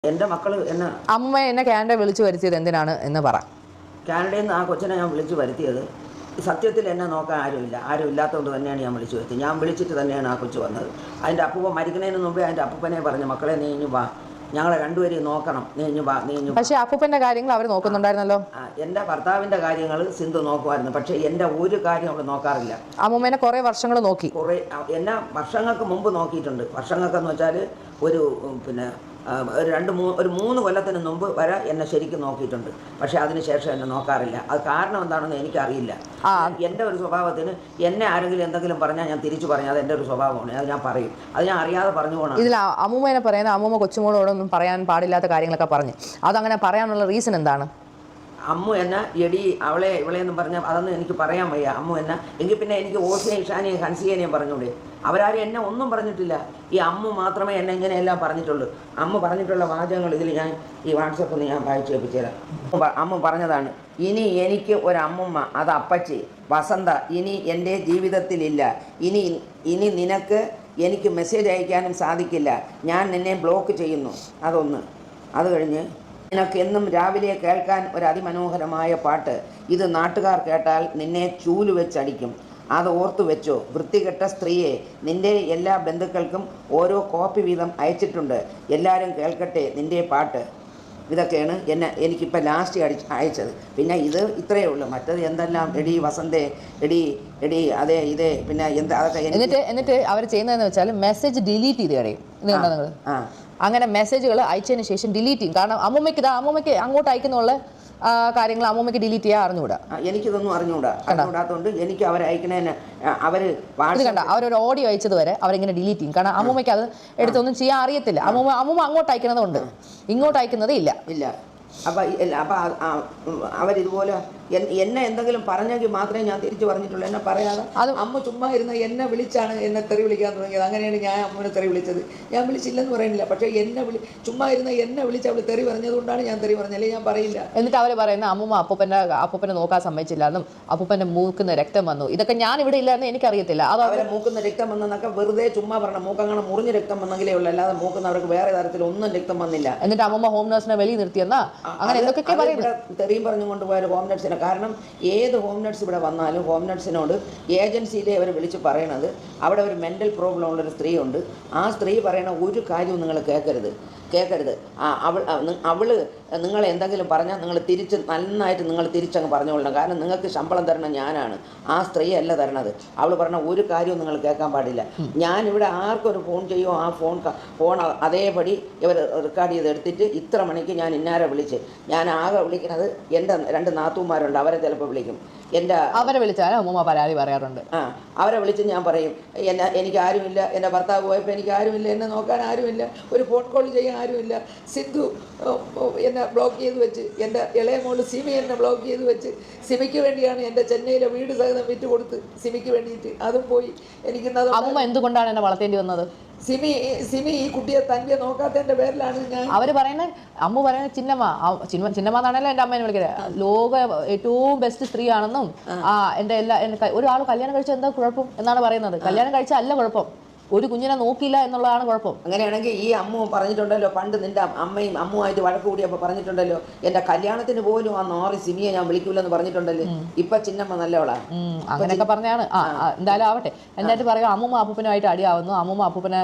എൻ്റെ മക്കൾ എന്നെ അമ്മ എന്നെ കാനഡ വിളിച്ചു വരുത്തിയത് എന്തിനാണ് എന്ന് പറ. കാനഡയിൽ നിന്ന് ആ കൊച്ചിനെ ഞാൻ വിളിച്ചു വരുത്തിയത് സത്യത്തിൽ എന്നെ നോക്കാൻ ആരുമില്ല, ആരും ഇല്ലാത്തതുകൊണ്ട് തന്നെയാണ് ഞാൻ വിളിച്ചു വരുത്തിയത്. ഞാൻ വിളിച്ചിട്ട് തന്നെയാണ് ആ കൊച്ചു വന്നത്. അതിൻ്റെ അപ്പൂപ്പൻ മരിക്കുന്നതിന് മുമ്പേ അതിൻ്റെ അപ്പൂപ്പനെ പറഞ്ഞു, മക്കളെ നീ ഇഞ്ഞു വാ, ഞങ്ങളെ രണ്ടുപേരെയും നോക്കണം, നീ ഇഞ്ഞു വാ, നീ ഇഞ്ഞു. പക്ഷേ അപ്പൂപ്പൻ്റെ കാര്യങ്ങൾ അവർ നോക്കുന്നുണ്ടായിരുന്നല്ലോ. എൻ്റെ ഭർത്താവിൻ്റെ കാര്യങ്ങൾ സിന്ധു നോക്കുമായിരുന്നു, പക്ഷേ എൻ്റെ ഒരു കാര്യം അവൾ നോക്കാറില്ല. അമ്മൂമ്മേനെ കുറേ വർഷങ്ങൾ നോക്കി. എന്നെ വർഷങ്ങൾക്ക് മുമ്പ് നോക്കിയിട്ടുണ്ട്. വർഷങ്ങൾക്കെന്ന് വെച്ചാൽ ഒരു ഒരു 3 കൊല്ലത്തിന് മുമ്പ് വരെ എന്നെ ശരിക്കും നോക്കിയിട്ടുണ്ട്. പക്ഷേ അതിനുശേഷം എന്നെ നോക്കാറില്ല. അത് കാരണം എന്താണെന്ന് എനിക്കറിയില്ല. എൻ്റെ ഒരു സ്വഭാവത്തിന് എന്നെ ആരെങ്കിലും എന്തെങ്കിലും പറഞ്ഞാൽ ഞാൻ തിരിച്ചു പറഞ്ഞാൽ അത് എൻ്റെ ഒരു സ്വഭാവമാണ്, അത് ഞാൻ പറയും. അത് ഞാൻ അറിയാതെ പറഞ്ഞു പോകണം. ഇതിൽ അമ്മൂമ്മേനെ പറയുന്നത് അമ്മൂമ്മ കൊച്ചുമോളോടൊന്നും പറയാൻ പാടില്ലാത്ത കാര്യങ്ങളൊക്കെ പറഞ്ഞു. അതങ്ങനെ പറയാനുള്ള റീസൺ എന്താണ്? അമ്മു എന്നെ എടി അവളെ ഇവളെന്നും പറഞ്ഞാൽ അതൊന്നും എനിക്ക് പറയാൻ വയ്യ. അമ്മു എന്നെ എങ്കിൽ പിന്നെ എനിക്ക് ഓസിനെയും ഇഷാനെയും ഹൻസിയേനെയും പറഞ്ഞൂടെ? അവരാരും എന്നെ ഒന്നും പറഞ്ഞിട്ടില്ല. ഈ അമ്മു മാത്രമേ എന്നെ ഇങ്ങനെയെല്ലാം പറഞ്ഞിട്ടുള്ളൂ. അമ്മ പറഞ്ഞിട്ടുള്ള വാചകങ്ങൾ ഇതിൽ ഞാൻ ഈ വാട്സപ്പിൽ നിന്ന് ഞാൻ വായിച്ചു കേൾപ്പിച്ചു തരാം. അമ്മ പറഞ്ഞതാണ്, ഇനി എനിക്ക് ഒരമ്മുമ്മ, അത് അപ്പച്ചി വസന്ത ഇനി എൻ്റെ ജീവിതത്തിലില്ല. ഇനി നിനക്ക് എനിക്ക് മെസ്സേജ് അയക്കാനും സാധിക്കില്ല. ഞാൻ നിന്നെ ബ്ലോക്ക് ചെയ്യുന്നു. അതൊന്ന്. അത് കഴിഞ്ഞ് നിനക്ക് എന്നും രാവിലെ കേൾക്കാൻ ഒരു അതിമനോഹരമായ പാട്ട്. ഇത് നാട്ടുകാർ കേട്ടാൽ നിന്നെ ചൂല് വെച്ചടിക്കും. അത് ഓർത്തു വെച്ചോ. വൃത്തികെട്ട സ്ത്രീയെ, നിൻ്റെ എല്ലാ ബന്ധുക്കൾക്കും ഓരോ കോപ്പി വീതം അയച്ചിട്ടുണ്ട്. എല്ലാവരും കേൾക്കട്ടെ നിൻ്റെ പാട്ട്. ഇതൊക്കെയാണ് എനിക്കിപ്പോൾ ലാസ്റ്റ് അയച്ചത്. പിന്നെ ഇത് ഇത്രയേ ഉള്ളൂ. മറ്റത് എന്തെല്ലാം എടി വസന്തേ, എടി അതേ ഇതേ, പിന്നെ എന്താ അതൊക്കെ. എന്നിട്ട് അവർ ചെയ്യുന്നതെന്ന് വെച്ചാൽ മെസ്സേജ് ഡിലീറ്റ് ചെയ്ത് കളയും. ഇത് കണ്ടോ നിങ്ങൾ? അങ്ങനെ മെസ്സേജുകൾ അയച്ചതിന് ശേഷം ഡിലീറ്റ് ചെയ്യും. കാരണം അമ്മൂമ്മയ്ക്ക് അങ്ങോട്ട് അയക്കുന്നുള്ള കാര്യങ്ങൾ അമ്മൂമ്മയ്ക്ക് ഡിലീറ്റ് ചെയ്യാൻ അറിഞ്ഞുകൂടാ. എനിക്കിതൊന്നും അറിഞ്ഞുകൂടാത്തതുകൊണ്ട് എനിക്ക് അവരയക്കണേന് അവരൊരു ഓഡിയോ അയച്ചത് വരെ അവരിങ്ങനെ ഡിലീറ്റ് ചെയ്യും. കാരണം അമ്മൂമ്മയ്ക്ക് അത് എടുത്തൊന്നും ചെയ്യാൻ അറിയത്തില്ല. അമ്മൂമ്മ അങ്ങോട്ട് അയക്കുന്നതുകൊണ്ട് ഇങ്ങോട്ട് അയക്കുന്നതേ ഇല്ല. അപ്പം അവരിതുപോലെ എന്നെ എന്തെങ്കിലും പറഞ്ഞെങ്കിൽ മാത്രമേ ഞാൻ തിരിച്ചു പറഞ്ഞിട്ടുള്ളൂ. എന്നെ പറയാതെ അമ്മ ചുമ്മാ ഇരുന്ന് എന്നെ വിളിച്ചാണ് എന്നെ തെറി വിളിക്കാൻ തുടങ്ങിയത്. അങ്ങനെയാണ് ഞാൻ അമ്മനെ തെറി വിളിച്ചത്. ഞാൻ വിളിച്ചില്ലെന്ന് പറയുന്നില്ല, പക്ഷേ ചുമ്മാ ഇരുന്ന് എന്നെ വിളിച്ച് അവൾ തെറി പറഞ്ഞതുകൊണ്ടാണ് ഞാൻ തെറി പറഞ്ഞത്, അല്ലെങ്കിൽ ഞാൻ പറയില്ല. എന്നിട്ട് അവർ പറയുന്ന അമ്മൂമ്മ അപ്പൂപ്പനെ നോക്കാൻ സമ്മതിച്ചില്ല എന്നും അപ്പൂപ്പൻ്റെ മൂക്കുന്ന രക്തം വന്നു, ഇതൊക്കെ ഞാൻ ഇവിടെ ഇല്ലാന്ന് എനിക്കറിയത്തില്ല. അത് അവരെ മൂക്കുന്ന രക്തം വന്നെന്നൊക്കെ വെറുതെ ചുമ്മാ പറഞ്ഞ, മൂക്കങ്ങനെ മുറിഞ്ഞ രക്തം വന്നെങ്കിലേ ഉള്ളൂ, അല്ലാതെ മൂക്കുന്നവർക്ക് വേറെ തരത്തിൽ ഒന്നും രക്തം വന്നില്ല. എന്നിട്ട് അമ്മൂമ്മ ഹോം നഴ്സിനെ വെളിയിൽ നിർത്തിയെന്നാ അങ്ങനെ എന്തൊക്കെ പറയുന്നത്. തെറിയും പറഞ്ഞു കൊണ്ടുപോയ ഹോം നഴ്സിനെ. കാരണം ഏത് ഹോം നഴ്സ് ഇവിടെ വന്നാലും ഹോം നഴ്സിനോട് ഏജൻസിയിലെ അവർ വിളിച്ച് പറയണത്, അവിടെ ഒരു മെൻ്റൽ പ്രോബ്ലം ഉള്ളൊരു സ്ത്രീ ഉണ്ട്, ആ സ്ത്രീ പറയണ ഒരു കാര്യവും നിങ്ങൾ കേൾക്കരുത്. അവൾ നിങ്ങൾ എന്തെങ്കിലും പറഞ്ഞാൽ നിങ്ങൾ നന്നായിട്ട് നിങ്ങൾ തിരിച്ചങ്ങ് പറഞ്ഞുകൊള്ളണം. കാരണം നിങ്ങൾക്ക് ശമ്പളം തരണം ഞാനാണ്, ആ സ്ത്രീ അല്ല തരണത്. അവൾ പറഞ്ഞ ഒരു കാര്യവും നിങ്ങൾ കേൾക്കാൻ പാടില്ല. ഞാനിവിടെ ആർക്കൊരു ഫോൺ ചെയ്യുമോ ആ ഫോൺ അതേപടി ഇവർ റെക്കോർഡ് ചെയ്ത് എടുത്തിട്ട് ഇത്ര മണിക്ക് ഞാൻ ഇന്നാരെ വിളിച്ച്, ഞാൻ ആകെ വിളിക്കുന്നത് എൻ്റെ 2 നാത്തൂമാരുണ്ട്, അവരെ ചിലപ്പോൾ വിളിക്കും. അവരെ വിളിച്ചാൽ അമ്മൂമ്മ പരാതി പറയാറുണ്ട്. അവരെ വിളിച്ച് ഞാൻ പറയും, എനിക്ക് ആരുമില്ല, എൻ്റെ ഭർത്താവ് പോയപ്പോൾ എനിക്ക് ആരുമില്ല, എന്നെ നോക്കാൻ ആരുമില്ല, ഒരു ഫോൺ കോൾ ചെയ്യാൻ ആരുമില്ല. സിന്ധു എന്നെ ബ്ലോക്ക് ചെയ്ത് വെച്ച്, എൻ്റെ ഇളയ മോള് സിമി എന്നെ ബ്ലോക്ക് ചെയ്ത് വെച്ച്, സിമിക്ക് വേണ്ടിയാണ് എൻ്റെ ചെന്നൈയിലെ വീട് സഹിതം വിറ്റ് കൊടുത്ത് സിമിക്ക് വേണ്ടിയിട്ട്, അതും പോയി. എനിക്കിന്നത് അമ്മൂമ്മ എന്തുകൊണ്ടാണ് എന്നെ വളർത്തേണ്ടി വന്നത്? സിമി ഈ കുട്ടിയെ തന്നെ നോക്കാത്തതിൻ്റെ പേരിലാണ് ഞാൻ. അവർ പറയുന്നത്, അമ്മ പറയുന്നത് ചിന്നമ്മ എന്നാണല്ലോ എൻ്റെ അമ്മേനെ വിളിക്കുന്നത്, ലോക ഏറ്റവും ബെസ്റ്റ് സ്ത്രീയാണെന്നും എൻ്റെ ഒരാൾ കല്യാണം കഴിച്ചാൽ എന്താ കുഴപ്പം എന്നാണ് പറയുന്നത്. കല്യാണം കഴിച്ചാൽ അല്ല കുഴപ്പം, ഒരു കുഞ്ഞിനെ നോക്കിയില്ല എന്നുള്ളതാണ് കുഴപ്പം. അങ്ങനെയാണെങ്കിൽ ഈ അമ്മു പറഞ്ഞിട്ടുണ്ടല്ലോ, പണ്ട് നിൻ്റെ അമ്മയും അമ്മുമായിട്ട് വഴക്ക് കൂടിയപ്പോൾ പറഞ്ഞിട്ടുണ്ടല്ലോ, എൻ്റെ കല്യാണത്തിന് പോലും ആ നാറി സിമിയെ ഞാൻ വിളിക്കൂലെന്ന് പറഞ്ഞിട്ടുണ്ടല്ലോ. ഇപ്പൊ ചിന്നമ്മ നല്ലവളാ. അങ്ങനെയൊക്കെ പറഞ്ഞാണ്. എന്തായാലും ആവട്ടെ. എന്നിട്ട് പറയുക അമ്മൂമ്മ അപ്പൂപ്പനുമായിട്ട് അടിയാവുന്നു, അമ്മൂമ്മ അപ്പൂപ്പനെ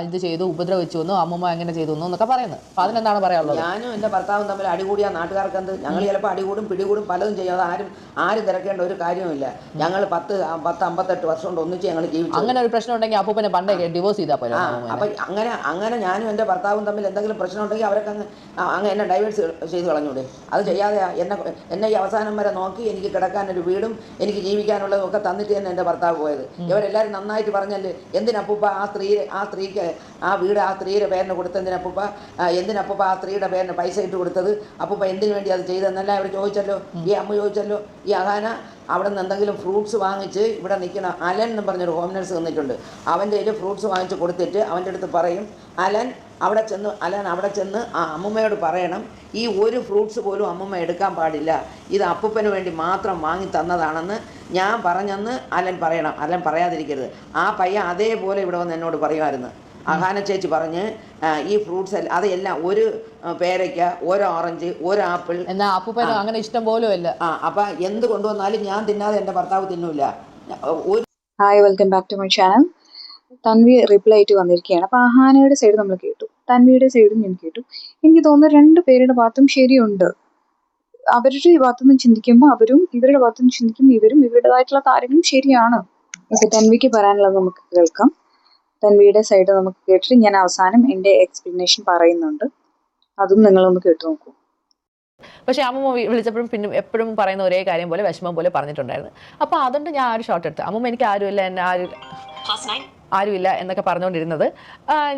ഇത് ചെയ്തു, ഉപദ്രവിച്ചു വന്നു, അമ്മൂമ്മ എങ്ങനെ ചെയ്തു എന്നൊക്കെ പറയുന്നത്. അപ്പൊ അതിനെന്താണ് പറയാനുള്ളത്? ഞാനും എൻ്റെ ഭർത്താവും തമ്മിൽ അടികൂടിയാ നാട്ടുകാർക്ക് എന്ത്? ഞങ്ങൾ ചിലപ്പോൾ അടികൂടും പിടികൂടും പലതും ചെയ്യും. അത് ആരും തിരക്കേണ്ട ഒരു കാര്യവുമില്ല. ഞങ്ങൾ 10-58 വർഷം കൊണ്ട് ഒന്നിച്ച് ഞങ്ങൾ ജീവിച്ചു. അങ്ങനെ ഒരു പ്രശ്നം ഉണ്ടെങ്കിൽ അപ്പൂപ്പനെ പണ്ടേ ഡിവോഴ്സ് ചെയ്താൽ പോലെ. അപ്പം അങ്ങനെ ഞാനും എൻ്റെ ഭർത്താവും തമ്മിൽ എന്തെങ്കിലും പ്രശ്നം ഉണ്ടെങ്കിൽ അവരൊക്കെ അങ്ങ് എന്നെ ഡൈവേഴ്സ് ചെയ്ത് കളഞ്ഞൂടെ? അത് ചെയ്യാതെ എന്നെ ഈ അവസാനം വരെ നോക്കി എനിക്ക് കിടക്കാനൊരു വീടും എനിക്ക് ജീവിക്കാനുള്ളതും ഒക്കെ തന്നിട്ട് തന്നെ എൻ്റെ ഭർത്താവ് പോയത്. ഇവരെല്ലാവരും നന്നായിട്ട് പറഞ്ഞല്ലേ, എന്തിനപ്പൂപ്പ ആ സ്ത്രീക്ക് ആ വീട് ആ സ്ത്രീയുടെ പേരിന് കൊടുത്തെന്തിനപ്പൂപ്പ, എന്തിനപ്പൂപ്പ ആ സ്ത്രീയുടെ പേരിന് പൈസ ഇട്ട് കൊടുത്തത്, അപ്പൂപ്പ എന്തിനു വേണ്ടി അത് ചെയ്തെന്നല്ല അവർ ചോദിച്ചല്ലോ. ഈ അമ്മ ചോദിച്ചല്ലോ. ഈ അഹാന അവിടെ നിന്ന് എന്തെങ്കിലും ഫ്രൂട്ട്സ് വാങ്ങിച്ച് ഇവിടെ നിൽക്കുന്ന അലൻ എന്ന് പറഞ്ഞൊരു ഹോം നഴ്സ് നിന്നിട്ടുണ്ട്, അവൻ്റെ കയ്യിൽ ഫ്രൂട്ട്സ് വാങ്ങിച്ച് കൊടുത്തിട്ട് അവൻ്റെ അടുത്ത് പറയും, അലൻ അവിടെ ചെന്ന് ആ അമ്മൂമ്മയോട് പറയണം, ഈ ഒരു ഫ്രൂട്ട്സ് പോലും അമ്മൂമ്മ എടുക്കാൻ പാടില്ല, ഇത് അപ്പൂപ്പന് വേണ്ടി മാത്രം വാങ്ങി തന്നതാണെന്ന് ഞാൻ പറഞ്ഞെന്ന് അലൻ പറയണം. അലൻ പറയാതിരിക്കരുത്. ആ പയ്യൻ അതേപോലെ ഇവിടെ വന്ന് എന്നോട് പറയുമായിരുന്നു. അഹാന ചേച്ചി പറഞ്ഞ് ഈ ഫ്രൂട്ട്സ് എല്ലാം അതെല്ലാം ഒരു പേരയ്ക്ക, ഒരു ഓറഞ്ച്, ഒരു ആപ്പിൾ. എന്നാ അപ്പൂപ്പന് അങ്ങനെ ഇഷ്ടം പോലും ഇല്ല. അപ്പം എന്ത് കൊണ്ടുവന്നാലും ഞാൻ തിന്നാതെ എൻ്റെ ഭർത്താവ് തിന്നൂല. ഒരു hi, welcome back to my channel. Tanvi reply ആയിട്ട് വന്നിരിക്കുകയാണ്. അപ്പോൾ അഹാനയുടെ സൈഡ് നമ്മൾ കേട്ടു, തൻവിയുടെ സൈഡും ഞാൻ കേട്ടു. എനിക്ക് തോന്നുന്നു രണ്ട് പേരുടെ ഭാഗത്തും ശരിയുണ്ട്. അവരുടെ ഭാഗത്തുനിന്ന് ചിന്തിക്കുമ്പോൾ അവരും, ഇവരുടെ ഭാഗത്തുനിന്ന് ചിന്തിക്കുമ്പോൾ ഇവരും, ഇവരുടേതായിട്ടുള്ള കാര്യങ്ങളും ശരിയാണ്. ഓക്കെ, തൻവിക്ക് പറയാനുള്ളത് നമുക്ക് കേൾക്കാം. തൻവിയുടെ സൈഡ് നമുക്ക് കേട്ടിട്ട് ഞാൻ അവസാനം എൻ്റെ എക്സ്പ്ലനേഷൻ പറയുന്നുണ്ട്, അതും നിങ്ങളൊന്ന് കേട്ടു നോക്കൂ. പക്ഷേ അമ്മൂമ്മ വിളിച്ചപ്പോഴും പിന്നെ എപ്പോഴും പറയുന്ന ഒരേ കാര്യം പോലെ വിഷമം പോലെ പറഞ്ഞിട്ടുണ്ടായിരുന്നു. അപ്പോൾ അതുകൊണ്ട് ഞാൻ ഒരു ഷോട്ട് എടുത്തു. അമ്മൂമ്മ എനിക്ക് ആരുമില്ല, എന്നെ ആരുമില്ല എന്നൊക്കെ പറഞ്ഞുകൊണ്ടിരുന്നത്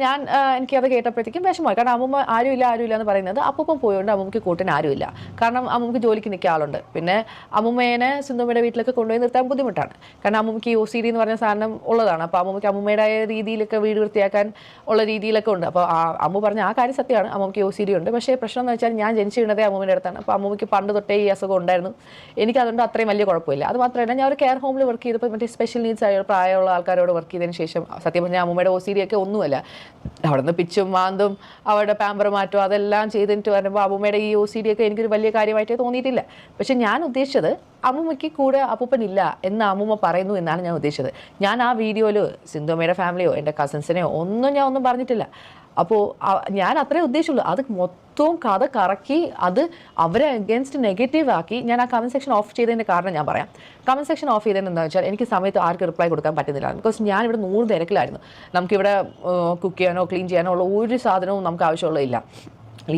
ഞാൻ എനിക്കത് കേട്ടപ്പോഴത്തേക്കും വിഷമമായി. കാരണം അമ്മൂമ്മ ആരുമില്ല എന്ന് പറയുന്നത് അപ്പൂപ്പം പോയതുകൊണ്ട് അമ്മൂമ്മക്ക് കൂട്ടിന് ആരുമില്ല. കാരണം അമ്മൂമ്മക്ക് ജോലിക്ക് നിൽക്കുക ആളുണ്ട്. പിന്നെ അമ്മൂമ്മേനെ സിന്ധുമ്മയുടെ വീട്ടിലൊക്കെ കൊണ്ടുപോയി നിർത്താൻ ബുദ്ധിമുട്ടാണ്. കാരണം അമ്മൂമ്മക്ക് OCD എന്ന് പറഞ്ഞ സാധനം ഉള്ളതാണ്. അപ്പോൾ അമ്മൂമ്മക്ക് അമ്മൂമ്മയുടേതായ രീതിയിലൊക്കെ വീട് വൃത്തിയാക്കാൻ ഉള്ള രീതിയിലൊക്കെ ഉണ്ട്. അപ്പോൾ അമ്മു പറഞ്ഞ ആ കാര്യം സത്യമാണ്, അമ്മൂമ്മക്ക് OCD ഉണ്ട്. പക്ഷേ പ്രശ്നം എന്ന് വെച്ചാൽ ഞാൻ ജനിച്ചു വീണതേ അമ്മൂമ്മയുടെ അടുത്താണ്. അപ്പോൾ അമ്മൂമ്മക്ക് പണ്ട് തൊട്ടേ ഈ അസുഖം ഉണ്ടായിരുന്നു. എനിക്കതുകൊണ്ട് അത്രയും വലിയ കുഴപ്പമില്ല. അത് മാത്രമല്ല, ഞാൻ ഒരു കെയർ ഹോമിൽ വർക്ക് ചെയ്തപ്പോൾ മറ്റേ സ്പെഷ്യൽ നീഡ്സ് ആയ പ്രായമുള്ള ആൾക്കാരോട് വർക്ക് ചെയ്തതിന് ശേഷം സത്യം പറഞ്ഞാൽ അമ്മൂമ്മയുടെ OCD ഒക്കെ ഒന്നുമല്ല. അവിടെ നിന്ന് പിച്ചും മാന്തും അവരുടെ പാമ്പർ മാറ്റും അതെല്ലാം ചെയ്തിട്ട് വരുമ്പോൾ അമ്മൂമ്മയുടെ ഈ OCD ഒക്കെ എനിക്കൊരു വലിയ കാര്യമായിട്ടേ തോന്നിയിട്ടില്ല. പക്ഷെ ഞാൻ ഉദ്ദേശിച്ചത് അമ്മൂമ്മയ്ക്ക് കൂടെ അപ്പൂപ്പനില്ല എന്ന് അമ്മൂമ്മ പറയുന്നു എന്നാണ് ഞാൻ ഉദ്ദേശിച്ചത്. ഞാൻ ആ വീഡിയോയിൽ സിന്ധുമ്മയുടെ ഫാമിലിയോ എൻ്റെ കസിൻസിനെയോ ഒന്നും പറഞ്ഞിട്ടില്ല. അപ്പോൾ ഞാൻ അത്രേ ഉദ്ദേശിച്ചുള്ളൂ. അത് മൊത്തവും കഥ കറക്കി അത് അവരെ അഗേൻസ്റ്റ് നെഗറ്റീവ് ആക്കി ഞാൻ ആ കമൻറ്റ് സെക്ഷൻ ഓഫ് ചെയ്തതിൻ്റെ കാരണം ഞാൻ പറയാം. കമൻറ്റ് സെക്ഷൻ ഓഫ് ചെയ്തത് എന്താണെന്ന് വെച്ചാൽ എനിക്ക് സമയത്ത് ആർക്കും റിപ്ലൈ കൊടുക്കാൻ പറ്റുന്നില്ല. ബിക്കോസ് ഞാനിവിടെ 100 തിരക്കിലായിരുന്നു. നമുക്കിവിടെ കുക്ക് ചെയ്യാനോ ക്ലീൻ ചെയ്യാനോ ഉള്ള ഒരു സാധനവും നമുക്ക് ആവശ്യമുള്ളതില്ല.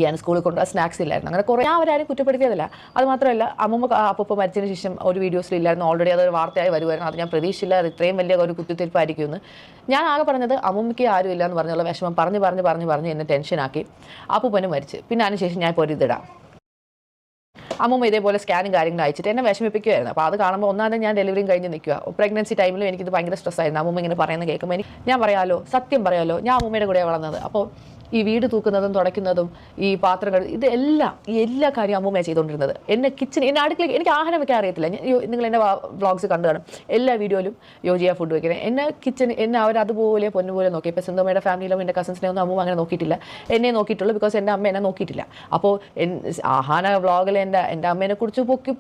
ഞാൻ സ്കൂളിൽ കൊണ്ടുപോകാൻ സ്നാക്സ് ഇല്ലായിരുന്നു. അങ്ങനെ കുറേ അവരാരും കുറ്റപ്പെടുത്തിയതല്ല. അത് മാത്രമല്ല, അമ്മൂമ്മ അപ്പൂപ്പ മരിച്ചതിന് ശേഷം ഒരു വീഡിയോസിലില്ലായിരുന്നു. ഓൾറെഡി അതൊരു വാർത്തയായി വരുമായിരുന്നു. അത് ഞാൻ പ്രതീക്ഷിച്ചില്ല അത് ഇത്രയും വലിയ ഒരു കുത്തിത്തിരിപ്പായിരിക്കുമെന്ന്. ഞാൻ ആകെ പറഞ്ഞത് അമ്മൂമ്മയ്ക്ക് ആരുമില്ല എന്ന് പറഞ്ഞുള്ള വിഷമം പറഞ്ഞ് എന്നെ ടെൻഷനാക്കി. അപ്പൂപ്പനും മരിച്ച്. പിന്നെ അതിനുശേഷം ഞാൻ ഇപ്പോൾ ഇതിടാം. അമ്മൂമ്മ ഇതേപോലെ സ്കാനും കാര്യങ്ങളും അയച്ചിട്ട് എന്നെ വിഷമിപ്പിക്കുമായിരുന്നു. അപ്പോൾ അത് കാണുമ്പോൾ ഒന്നാമത് ഞാൻ ഡെലിവറിയും കഴിഞ്ഞ് നിൽക്കുക. പ്രഗ്നൻസി ടൈമിലും എനിക്കിത് ഭയങ്കര സ്ട്രെസ്സായിരുന്നു. അമ്മൂമ്മ ഇങ്ങനെ പറയുന്നത് കേൾക്കുമ്പോൾ ഞാൻ പറയാമല്ലോ, സത്യം പറയാമല്ലോ, ഞാൻ അമ്മൂമ്മയുടെ കൂടെ വളർന്നത്. അപ്പോൾ ഈ വീട് തൂക്കുന്നതും തുടയ്ക്കുന്നതും ഈ പാത്രങ്ങൾ എല്ലാ കാര്യവും അമ്മൂമ്മയാണ് ചെയ്തുകൊണ്ടിരുന്നത്. എന്നെ അടുക്കളയിൽ എനിക്ക് ആഹാരം വെക്കാൻ അറിയത്തില്ല. നിങ്ങൾ എൻ്റെ വ്ളോഗ്സ് കണ്ടു കാണും. എല്ലാ വീഡിയോയിലും യോജിയ ഫുഡ് വയ്ക്കുന്നത് എന്നെ അവരതുപോലെ പൊന്നുപോലെ നോക്കി. ഇപ്പോൾ സിന്ധുമ്മയുടെ ഫാമിലിയിലും എൻ്റെ കസിൻസിനെ ഒന്നും അമ്മൂമ്മ അങ്ങനെ നോക്കിയിട്ടില്ല. എന്നെ നോക്കിയിട്ടുള്ളൂ. ബിക്കോസ് എൻ്റെ അമ്മ എന്നെ നോക്കിയിട്ടില്ല. അപ്പോൾ ആഹാന വ്ളോഗിൽ എൻ്റെ അമ്മേനെ കുറിച്ച് പൊക്കി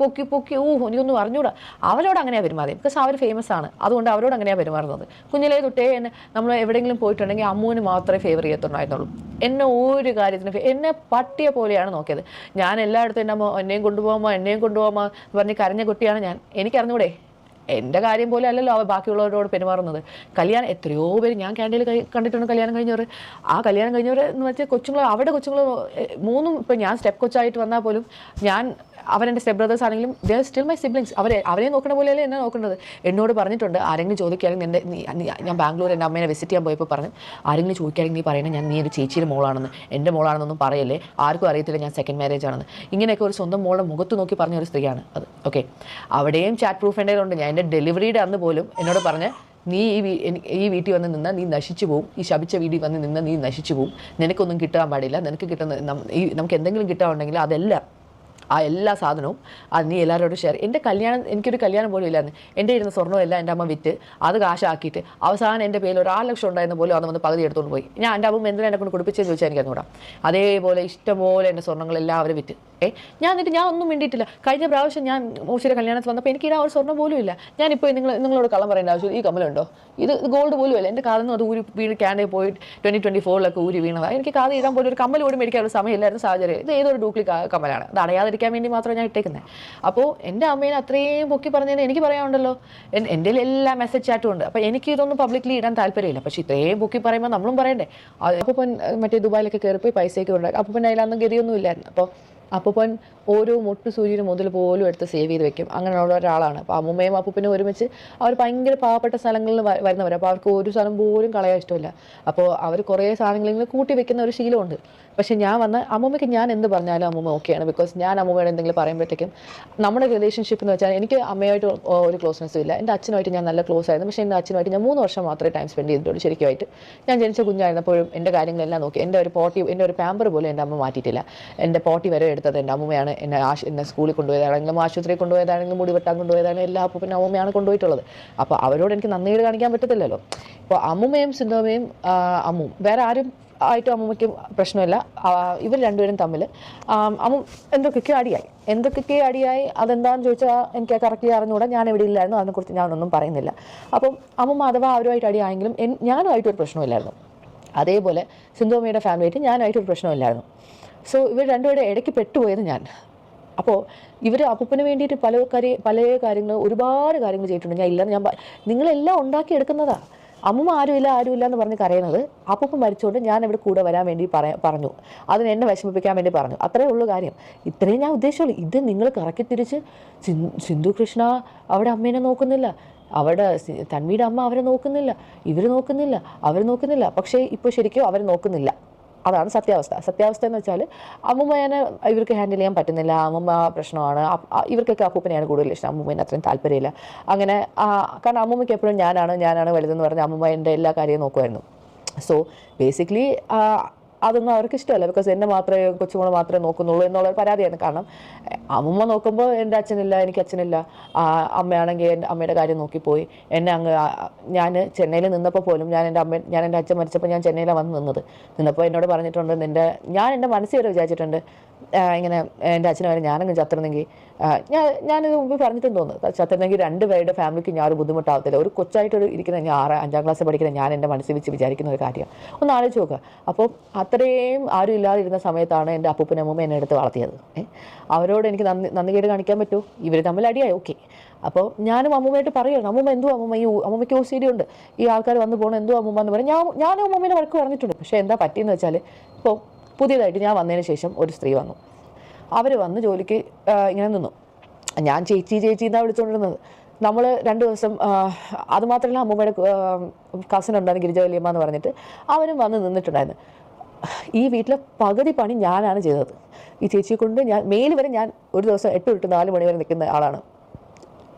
എനിക്കൊന്നും അറിഞ്ഞൂടാ. അവരോട് അങ്ങനെയാണ് പെരുമാറിയത്. ബിക്കോസ് അവർ ഫേമസ് ആണ്. അതുകൊണ്ട് അവരോട് അങ്ങനെയാണ് പെരുമാറുന്നത്. കുഞ്ഞിലേ തൊട്ടേ നമ്മൾ എവിടെയെങ്കിലും പോയിട്ടുണ്ടെങ്കിൽ അമ്മൂന് മാത്രമേ ഫേവർ ചെയ്യത്തുണ്ടായിരുന്നുള്ളൂ. എന്നെ ഒരു കാര്യത്തിന് എന്നെ പട്ടിയെ പോലെയാണ് നോക്കിയത്. ഞാൻ എല്ലായിടത്തും എൻ്റെ അമ്മ എന്നെയും കൊണ്ടുപോകാമോ പറഞ്ഞ് കരഞ്ഞ കുട്ടിയാണ് ഞാൻ. എനിക്കറിഞ്ഞൂടെ, എൻ്റെ കാര്യം പോലെ അല്ലല്ലോ അവർ ബാക്കിയുള്ളവരോട് പെരുമാറുന്നത്. കല്യാണം എത്രയോ പേര് ഞാൻ ക്യാൻറ്റീനിൽ കണ്ടിട്ടുണ്ട്. കല്യാണം കഴിഞ്ഞവർ കല്യാണം കഴിഞ്ഞവർ എന്ന് വെച്ചാൽ അവരുടെ കൊച്ചുങ്ങൾ 3 ഇപ്പോൾ ഞാൻ സ്റ്റെപ്പ് കൊച്ചായിട്ട് വന്നാൽ പോലും അവരെൻ്റെ സ്റ്റെപ്പ് ബ്രദേഴ്സ് ആണെങ്കിലും they are still my siblings. അവരെ നോക്കുന്ന പോലെയല്ലേ എന്നെ നോക്കേണ്ടത്. എന്നോട് പറഞ്ഞിട്ടുണ്ട്, ആരെങ്കിലും ചോദിക്കുകയാണെങ്കിൽ ഞാൻ ബാംഗ്ലൂർ എൻ്റെ അമ്മേനെ വിസിറ്റ് ചെയ്യാൻ പോയപ്പോൾ പറഞ്ഞു, ആരെങ്കിലും ചോദിക്കുകയാണെങ്കിൽ നീ പറയുന്നത് നീ ഒരു ചേച്ചിയുടെ മോളാണെന്ന്, എൻ്റെ മോളാണെന്നൊന്നും പറയല്ലേ, ആർക്കും അറിയത്തില്ല ഞാൻ സെക്കൻഡ് മാരേജ് ആണെന്ന്. ഇങ്ങനെയൊക്കെ ഒരു സ്വന്തം മോളുടെ മുഖത്ത് നോക്കി പറഞ്ഞ ഒരു സ്ത്രീയാണ് അത്. ഓക്കെ, അവിടെയും ചാറ്റ് പ്രൂഫ് എൻ്റെ ഉണ്ട്. ഞാൻ എൻ്റെ ഡെലിവറിയുടെ അന്ന് പോലും എന്നോട് പറഞ്ഞ്, നീ ഈ വീട്ടിൽ വന്ന് നിന്നാൽ നീ നശിച്ചു പോവും, ഈ ശപിച്ച വീട്ടിൽ വന്ന് നിന്നാൽ നീ നശിച്ചു പോവും, നിനക്കൊന്നും കിട്ടാൻ പാടില്ല, നിനക്ക് നമുക്ക് എന്തെങ്കിലും കിട്ടാനുണ്ടെങ്കിൽ അതെല്ലാം ആ എല്ലാ സാധനവും അത് നീ എല്ലാവരോടും ഷെയർ. എനിക്കൊരു കല്യാണം പോലും ഇല്ലായിരുന്നു. എൻ്റെ ഇരുന്ന സ്വർണ്ണമെല്ലാം എൻ്റെ അമ്മ വിറ്റ് അത് കാശാക്കിയിട്ട് അവസാനം എൻ്റെ പേരിൽ 1 ലക്ഷം ഉണ്ടായിരുന്ന പോലും അത് വന്ന് പകുതി എടുത്തുകൊണ്ട് പോയി. ഞാൻ എൻ്റെ അമ്മ എന്തിനാ എന്നെ കൊണ്ട് കുടിപ്പിച്ചെന്ന് ചോദിച്ചാൽ എനിക്ക് അറിഞ്ഞൂടാ. അതേപോലെ ഇഷ്ടംപോലെ എൻ്റെ സ്വർണ്ണങ്ങളെല്ലാം അവർ വിറ്റ്. ഞാൻ ഒന്നും മിണ്ടിയിട്ടില്ല. കഴിഞ്ഞ പ്രാവശ്യം ഞാൻ മോശിയുടെ കല്യാണത്തിൽ വന്നപ്പോൾ എനിക്ക് ഒരു സ്വർണ്ണം പോലും ഇല്ല. ഞാനിപ്പോൾ നിങ്ങളോട് കള്ളം പറയേണ്ട ആവശ്യം, ഈ കമ്മലുണ്ടോ, ഇത് ഗോൾഡ് പോലും അല്ല. എൻ്റെ കാലൊന്നും അത് വീട് ക്യാൻഡേ പോയി 2024 ഊരി വീണതാണ്. എനിക്ക് കാത് ഇടാൻ പോലും ഒരു കമ്മൽ പോലും മേടിക്കാനുള്ള സമയമില്ലായിരുന്നു, സാഹചര്യം. ഇത് ഏതൊരു ഡ്യൂപ്ലിക്കേറ്റ് കമ്മലാണ്. അത് അടയാതിരിക്കാൻ വേണ്ടി മാത്രം ഞാൻ ഇട്ടേക്കുന്നത്. അപ്പോൾ എൻ്റെ അമ്മേനെ അത്രയും പൊക്കി പറഞ്ഞതിന് എനിക്ക് പറയാനുണ്ടല്ലോ. എൻ്റെ എല്ലാ മെസ്സേജ് ചാറ്റും ഉണ്ട്. അപ്പോൾ എനിക്ക് ഇതൊന്നും പബ്ലിക്കലി ഇടാൻ താല്പര്യമില്ല. പക്ഷേ ഇത്രയും പൊക്കി പറയുമ്പോൾ നമ്മളും പറയണ്ടേ. അപ്പോൾ മറ്റേ ദുബായിലൊക്കെ കയറിപ്പോയി പൈസയൊക്കെ ഉണ്ടാക്കി. അപ്പോൾ അതിലൊന്നും ഗതിയൊന്നും ഇല്ലായിരുന്നു. അപ്പോൾ അപ്പൂപ്പൻ ഓരോ മുട്ടു സൂര്യന് മുതൽ പോലും എടുത്ത് സേവ് ചെയ്ത് വെക്കും. അങ്ങനെയുള്ള ഒരാളാണ്. അപ്പോൾ അമ്മൂമ്മയും അപ്പൂപ്പനും ഒരുമിച്ച് അവർ ഭയങ്കര പാവപ്പെട്ട സ്ഥലങ്ങളിൽ വരുന്നവർ. അപ്പോൾ അവർക്ക് ഒരു സ്ഥലം പോലും കളയാൻ ഇഷ്ടമില്ല. അപ്പോൾ അവർ കുറേ സാധനങ്ങളിങ്ങനെ കൂട്ടി വെക്കുന്ന ഒരു ശീലമുണ്ട്. പക്ഷേ ഞാൻ വന്ന അമ്മൂമ്മയ്ക്ക് ഞാൻ എന്ത് പറഞ്ഞാലും അമ്മൂമ്മ ഓക്കെയാണ്. ബിക്കോസ് ഞാൻ അമ്മൂമ്മയോട് എന്തെങ്കിലും പറയുമ്പോഴത്തേക്കും നമ്മുടെ റിലേഷൻഷിപ്പ് എന്ന് വെച്ചാൽ എനിക്ക് അമ്മയായിട്ട് ഒരു ക്ലോസ്നെസ്സും ഇല്ല. എൻ്റെ അച്ഛനുമായിട്ട് ഞാൻ നല്ല ക്ലോസ് ആയിരുന്നു. പക്ഷേ എൻ്റെ അച്ഛനുമായിട്ട് ഞാൻ 3 വർഷം മാത്രമേ ടൈം സ്പെൻഡ് ചെയ്തിട്ടുള്ളൂ ശരിക്കുമായിട്ട്. ഞാൻ ജനിച്ച കുഞ്ഞായിരുന്നപ്പോഴും എൻ്റെ കാര്യങ്ങളെല്ലാം നോക്കി. എൻ്റെ ഒരു പാമ്പർ പോലും എൻ്റെ അമ്മ മാറ്റിയിട്ടില്ല. എൻ്റെ പോട്ടി വരെ എടുത്തത് എൻ്റെ അമ്മൂമ്മയാണ്. എന്നെ സ്കൂളിൽ കൊണ്ടുപോയതാണെങ്കിലും ആശുപത്രിയിൽ കൊണ്ടുപോയതാണെങ്കിലും മുടി വെട്ടാൻ കൊണ്ടുപോയതാണെങ്കിലും എല്ലാ അപ്പൂപ്പനും അമ്മൂമ്മയാണ് കൊണ്ടുപോയിട്ടുള്ളത്. അപ്പോൾ അവരോട് എനിക്ക് നന്ദിയോട് കാണിക്കാൻ പറ്റത്തില്ലല്ലോ. ഇപ്പോൾ അമ്മൂമ്മയും സിന്ധുമ്മയും വേറെ ആരും ആയിട്ടും അമ്മൂമ്മയ്ക്കും പ്രശ്നമില്ല. ഇവർ രണ്ടുപേരും തമ്മിൽ എന്തൊക്കെയോ അടിയായി. അതെന്താണെന്ന് ചോദിച്ചാൽ എനിക്ക് കറക്റ്റ്ലി അറിഞ്ഞുകൂടാ, ഞാൻ എവിടെ ഇല്ലായിരുന്നു, അതിനെക്കുറിച്ച് ഞാനൊന്നും പറയുന്നില്ല. അപ്പം അമ്മൂമ്മ അഥവാ അവരുമായിട്ട് അടിയായെങ്കിലും ഞാനുമായിട്ടൊരു പ്രശ്നമില്ലായിരുന്നു. അതേപോലെ സിന്ധുവമ്മയുടെ ഫാമിലിയായിട്ട് ഞാനുമായിട്ടൊരു പ്രശ്നമില്ലായിരുന്നു. സോ ഇവർ രണ്ടുപേരുടെ ഇടയ്ക്ക് പെട്ടുപോയത് ഞാൻ. അപ്പോൾ ഇവർ അപ്പൂപ്പന് വേണ്ടിയിട്ട് പല കാര്യങ്ങൾ ഒരുപാട് കാര്യങ്ങൾ ചെയ്തിട്ടുണ്ട്. ഞാൻ ഇല്ലെന്ന് നിങ്ങളെല്ലാം ഉണ്ടാക്കിയെടുക്കുന്നതാണ്. അമ്മൂമ്മ ആരുമില്ല എന്ന് പറഞ്ഞ് കരയുന്നത് അപ്പൂപ്പൻ മരിച്ചുകൊണ്ട് ഞാൻ ഇവിടെ കൂടെ വരാൻ വേണ്ടി പറഞ്ഞു. അതിന് എന്നെ വിഷമിപ്പിക്കാൻ വേണ്ടി പറഞ്ഞു. അത്രയേ ഉള്ളൂ കാര്യം. ഇത്രയും ഞാൻ ഉദ്ദേശിച്ചുള്ളൂ. ഇത് നിങ്ങൾ കറക്കി തിരിച്ച് സിന്ധു കൃഷ്ണ അവിടെ അമ്മേനെ നോക്കുന്നില്ല, അവിടെ തന്വിയുടെ അമ്മ അവരെ നോക്കുന്നില്ല, അവർ നോക്കുന്നില്ല. പക്ഷേ ഇപ്പോൾ ശരിക്കും അവർ നോക്കുന്നില്ല. അതാണ് സത്യാവസ്ഥ എന്ന് വെച്ചാൽ അമ്മൂമ്മേനെ ഇവർക്ക് ഹാൻഡിൽ ചെയ്യാൻ പറ്റുന്നില്ല. അമ്മൂമ്മ പ്രശ്നമാണ്. ഇവർക്കൊക്കെ അപ്പൂപ്പനെയാണ് കൂടുതൽ ഇഷ്ടം, അമ്മൂമ്മേനെ അത്രയും താല്പര്യമില്ല. അങ്ങനെ കാരണം അമ്മൂമ്മയ്ക്ക് എപ്പോഴും ഞാനാണ് വലുതെന്ന് പറഞ്ഞ് അമ്മൂമ്മ എൻ്റെ എല്ലാ കാര്യവും നോക്കുമായിരുന്നു. സോ ബേസിക്കലി അതൊന്നും അവർക്ക് ഇഷ്ടമല്ല. ബിക്കോസ് എന്നെ മാത്രമേ കൊച്ചുമോളെ മാത്രമേ നോക്കുന്നുള്ളൂ എന്നുള്ളൊരു പരാതിയാണ്. കാരണം അമ്മൂമ്മ നോക്കുമ്പോൾ എൻ്റെ അച്ഛനില്ല, എനിക്ക് അച്ഛനില്ല. അമ്മയാണെങ്കിൽ എൻ്റെ അമ്മയുടെ കാര്യം നോക്കിപ്പോയി. എന്നെ ഞാൻ ചെന്നൈയിൽ നിന്നപ്പോൾ പോലും ഞാൻ എൻ്റെ അച്ഛൻ മരിച്ചപ്പോൾ ഞാൻ ചെന്നൈയിലാണ് നിന്നപ്പോൾ എന്നോട് പറഞ്ഞിട്ടുണ്ട്, ഞാൻ എൻ്റെ മനസ്സിൽ വരെ വിചാരിച്ചിട്ടുണ്ട് ഇങ്ങനെ എൻ്റെ അച്ഛനെ വരെ ഞാനങ്ങ് ചത്തിരുന്നെങ്കിൽ ഞാനിത് മുമ്പ് പറഞ്ഞിട്ടും തോന്നുന്നു, ചത്തിരുന്നെങ്കിൽ രണ്ടുപേരുടെ ഫാമിലിക്ക് ഞാൻ ഒരു ബുദ്ധിമുട്ടാവത്തില്ല. ഒരു കൊച്ചായിട്ടൊരു ഇരിക്കുന്ന 5ാം ക്ലാസ്സിൽ പഠിക്കുന്ന ഞാൻ എൻ്റെ മനസ്സിൽ വെച്ച് വിചാരിക്കുന്ന ഒരു കാര്യം ഒന്ന് ആലോചിച്ച് നോക്കുക. അപ്പോൾ അത്രയും ആരും ഇല്ലാതിരുന്ന സമയത്താണ് എൻ്റെ അപ്പൂപ്പനും അമ്മൂമ്മ എന്നെ എടുത്ത് വളർത്തിയത്. അവരോട് എനിക്ക് നന്ദികേട് കാണിക്കാൻ പറ്റുമോ? ഇവർ തമ്മിൽ അടിയായി, ഓക്കെ. അപ്പോൾ ഞാനും അമ്മൂമ്മയായിട്ട് പറയുകയാണ്, അമ്മൂമ്മ എന്തോ അമ്മൂമ്മയ്ക്ക് OCD ഉണ്ട്, ഈ ആൾക്കാർ വന്നു പോകണം, എന്തോ അമ്മൂമ്മ എന്ന് പറയും. ഞാനും അമ്മൂമ്മേനെ വഴക്ക് പറഞ്ഞിട്ടുണ്ട്. പക്ഷേ എന്താ പറ്റിയെന്ന് വെച്ചാൽ ഇപ്പോൾ പുതിയതായിട്ട് ഞാൻ വന്നതിന് ശേഷം ഒരു സ്ത്രീ വന്നു. അവർ വന്ന് ജോലിക്ക് ഇങ്ങനെ നിന്നു. ഞാൻ ചേച്ചി എന്നാണ് വിളിച്ചുകൊണ്ടിരുന്നത്. നമ്മൾ 2 ദിവസം അതുമാത്രമല്ല, അമ്മൂമ്മയുടെ കസിൻ ഉണ്ടായിരുന്നു ഗിരിജ വലിയമ്മ എന്ന് പറഞ്ഞിട്ട്, അവരും വന്ന് നിന്നിട്ടുണ്ടായിരുന്നു. ഈ വീട്ടിലെ പകുതി പണി ഞാനാണ് ചെയ്തത്. ഈ ചേച്ചിയെ കൊണ്ട് മെയിൽ വരെ ഞാൻ ഒരു ദിവസം 8 to 4 മണി വരെ നിൽക്കുന്ന ആളാണ്.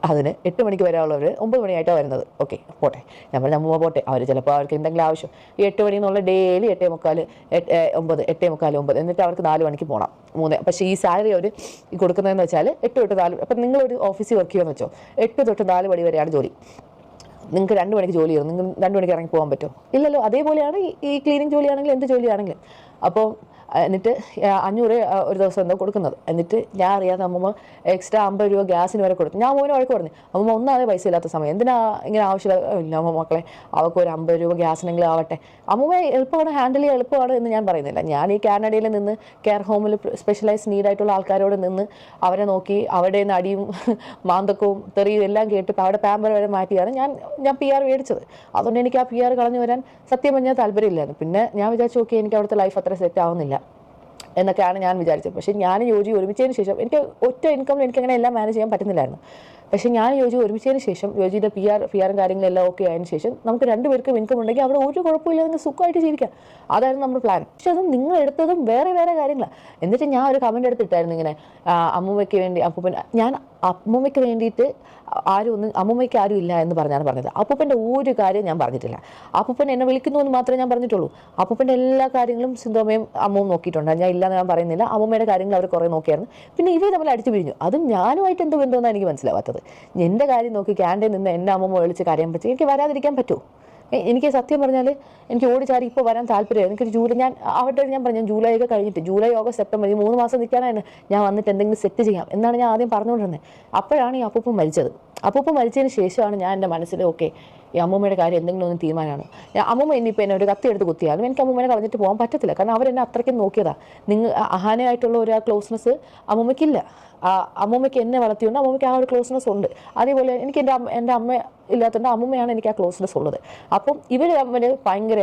അതിന് 8 മണിക്ക് വരാനുള്ളവർ 9 മണിയായിട്ടാണ് വരുന്നത്. ഓക്കെ, പോട്ടെ, ഞാൻ പറഞ്ഞ അമ്മൂമ്മ പോട്ടെ, അവർ ചിലപ്പോൾ അവർക്ക് എന്തെങ്കിലും ആവശ്യം ഈ 8 മണി എന്നുള്ള ഡെയിലി 8:45, 9, എന്നിട്ട് അവർക്ക് 4 മണിക്ക് പോകണം 3. പക്ഷേ ഈ സാലറി അവർ കൊടുക്കുന്നതെന്ന് വെച്ചാൽ 8 to 4. അപ്പം നിങ്ങളൊരു ഓഫീസിൽ വർക്ക് ചെയ്യുമെന്ന് വെച്ചോ, 8 to 4 മണി വരെയാണ് ജോലി. നിങ്ങൾക്ക് 2 മണിക്ക് ജോലി ചെയ്യും, നിങ്ങൾ 2 മണിക്ക് ഇറങ്ങി പോകാൻ പറ്റുമോ? ഇല്ലല്ലോ. അതേപോലെയാണ് ഈ ക്ലീനിങ് ജോലിയാണെങ്കിലും എന്ത് ജോലിയാണെങ്കിലും. അപ്പോൾ എന്നിട്ട് 500 ഒരു ദിവസം എന്താ കൊടുക്കുന്നത്. എന്നിട്ട് ഞാൻ അറിയാതെ അമ്മൂമ്മ എക്സ്ട്രാ 50 രൂപ ഗ്യാസിന് വരെ കൊടുത്തു. ഞാൻ മോനെ വഴക്ക് പറഞ്ഞു, അമ്മൂമ്മ ഒന്നാതെ പൈസ ഇല്ലാത്ത സമയം എന്തിനാ ഇങ്ങനെ ആവശ്യമില്ല അമ്മ മക്കളെ, അവർക്ക് ഒരു 50 രൂപ ഗ്യാസിനെങ്കിലും ആവട്ടെ. അമ്മൂമ്മ എളുപ്പമാണ്, ഹാൻഡിൽ ചെയ്യാൻ എളുപ്പമാണ് എന്ന് ഞാൻ പറയുന്നില്ല. ഞാൻ ഈ കാനഡയിൽ നിന്ന് കെയർ ഹോമിൽ സ്പെഷ്യലൈസ് നീഡായിട്ടുള്ള ആൾക്കാരോട് നിന്ന് അവരെ നോക്കി അവിടെ നിന്ന് അടിയും മാന്തക്കവും തെറിയും എല്ലാം കേട്ട് അവിടെ പാമ്പർ വരെ മാറ്റിയാണ് ഞാൻ PR മേടിച്ചത്. അതുകൊണ്ട് എനിക്ക് ആ PR കളഞ്ഞു വരാൻ സത്യം പറഞ്ഞാൽ താല്പര്യമില്ലായിരുന്നു. പിന്നെ ഞാൻ വിചാരിച്ചു, ഓക്കെ, എനിക്ക് അവിടുത്തെ ലൈഫ് അത്ര സെറ്റ് ആവുന്നില്ല എന്നൊക്കെയാണ് ഞാൻ വിചാരിച്ചത്. പക്ഷേ ഞാൻ യോജി ഒരുമിച്ചതിന് ശേഷം എനിക്ക് ഒറ്റ ഇൻകമിൽ എനിക്കങ്ങനെ എല്ലാം മാനേജ് ചെയ്യാൻ പറ്റുന്നില്ലായിരുന്നു. പക്ഷേ ഞാൻ യോജി ഒരുമിച്ചതിന് ശേഷം യോജിയുടെ പിആറും കാര്യങ്ങളെല്ലാം ഓക്കെ ആയതിനു ശേഷം നമുക്ക് 2 പേർക്കും ഇൻകം ഉണ്ടെങ്കിൽ അവിടെ ഒരു കുഴപ്പമില്ല, നിങ്ങൾക്ക് സുഖമായിട്ട് ജീവിക്കാം. അതായിരുന്നു നമ്മുടെ പ്ലാൻ. പക്ഷെ അതും നിങ്ങൾ എടുത്തതും വേറെ കാര്യങ്ങളാണ്. എന്നിട്ട് ഞാൻ ഒരു കമൻ്റ് എടുത്തിട്ടായിരുന്നു ഇങ്ങനെ, അമ്മൂമ്മയ്ക്ക് വേണ്ടി അമ്മൂമ്മയ്ക്ക് വേണ്ടിയിട്ട് അമ്മൂമ്മയ്ക്ക് ആരും ഇല്ല എന്ന് പറഞ്ഞാണ് പറഞ്ഞത്. അപ്പൂപ്പൻ്റെ ഒരു കാര്യം ഞാൻ പറഞ്ഞിട്ടില്ല. അപ്പൂപ്പൻ എന്നെ വിളിക്കുന്നു എന്ന് മാത്രമേ ഞാൻ പറഞ്ഞിട്ടുള്ളൂ. അപ്പൂപ്പൻ്റെ എല്ലാ കാര്യങ്ങളും സിന്ധുവമ്മയും അമ്മവും നോക്കിയിട്ടുണ്ട്. ഞാൻ ഇല്ലാന്ന് ഞാൻ പറയുന്നില്ല. അമ്മൂമ്മയുടെ കാര്യങ്ങൾ അവർ കുറേ നോക്കിയായിരുന്നു. പിന്നെ ഇവർ തമ്മിൽ അടിച്ചു പിരിഞ്ഞു. അതും ഞാനുമായിട്ട് എന്ത് ബന്ധമെന്നാണ് എനിക്ക് മനസ്സിലാവാത്തത്. എൻ്റെ കാര്യം നോക്കി ക്യാൻറ്റീൻ നിന്ന് എൻ്റെ അമ്മൂമ്മ വിളിച്ച് കാര്യം പറ്റി എനിക്ക് വരാതിരിക്കാൻ പറ്റുമോ? എനിക്ക് സത്യം പറഞ്ഞാൽ എനിക്ക് ഓടിച്ചാടി ഇപ്പോൾ വരാൻ താല്പര്യമാണ്. എനിക്ക് ഞാൻ പറഞ്ഞു, ജൂലൈ ഒക്കെ കഴിഞ്ഞിട്ട് ജൂലൈ, ഓഗസ്റ്റ്, സെപ്റ്റംബർ ഈ 3 മാസം നിൽക്കാനാണ് ഞാൻ വന്നിട്ട് എന്തെങ്കിലും സെറ്റ് ചെയ്യാം എന്നാണ് ഞാൻ ആദ്യം പറഞ്ഞുകൊണ്ടിരുന്നത്. അപ്പോഴാണ് ഈ അപ്പൂപ്പൻ മരിച്ചത്. അപ്പൂപ്പൻ മരിച്ചതിന് ശേഷമാണ് ഞാൻ എൻ്റെ മനസ്സിൽ ഓക്കെ, ഈ അമ്മൂമ്മയുടെ കാര്യം എന്തെങ്കിലും ഒന്ന് തീരുമാനമാണ്. അമ്മൂമ്മ ഇനിയിപ്പോൾ എന്നെ ഒരു കത്തി എടുത്ത് കുത്തിയാലും എനിക്ക് അമ്മൂമ്മനെ കളഞ്ഞിട്ട് പോകാൻ പറ്റത്തില്ല. കാരണം അവരെന്നെ അത്രയ്ക്കും നോക്കിയതാണ്. അഹാനയായിട്ടുള്ള ഒരു ക്ലോസ്നെസ് അമ്മൂമ്മയ്ക്കില്ല. അമ്മൂമ്മയ്ക്ക് എന്നെ വളർത്തിയുണ്ട്, അമ്മൂമ്മയ്ക്ക് ആ ഒരു ക്ലോസ്നെസ് ഉണ്ട്. അതേപോലെ എനിക്ക് എൻ്റെ അമ്മ ഇല്ലാത്തതുകൊണ്ട് അമ്മൂമ്മയാണ് എനിക്ക് ആ ക്ലോസ്നെസ് ഉള്ളത്. അപ്പം ഇവർ തമ്മിൽ ഭയങ്കര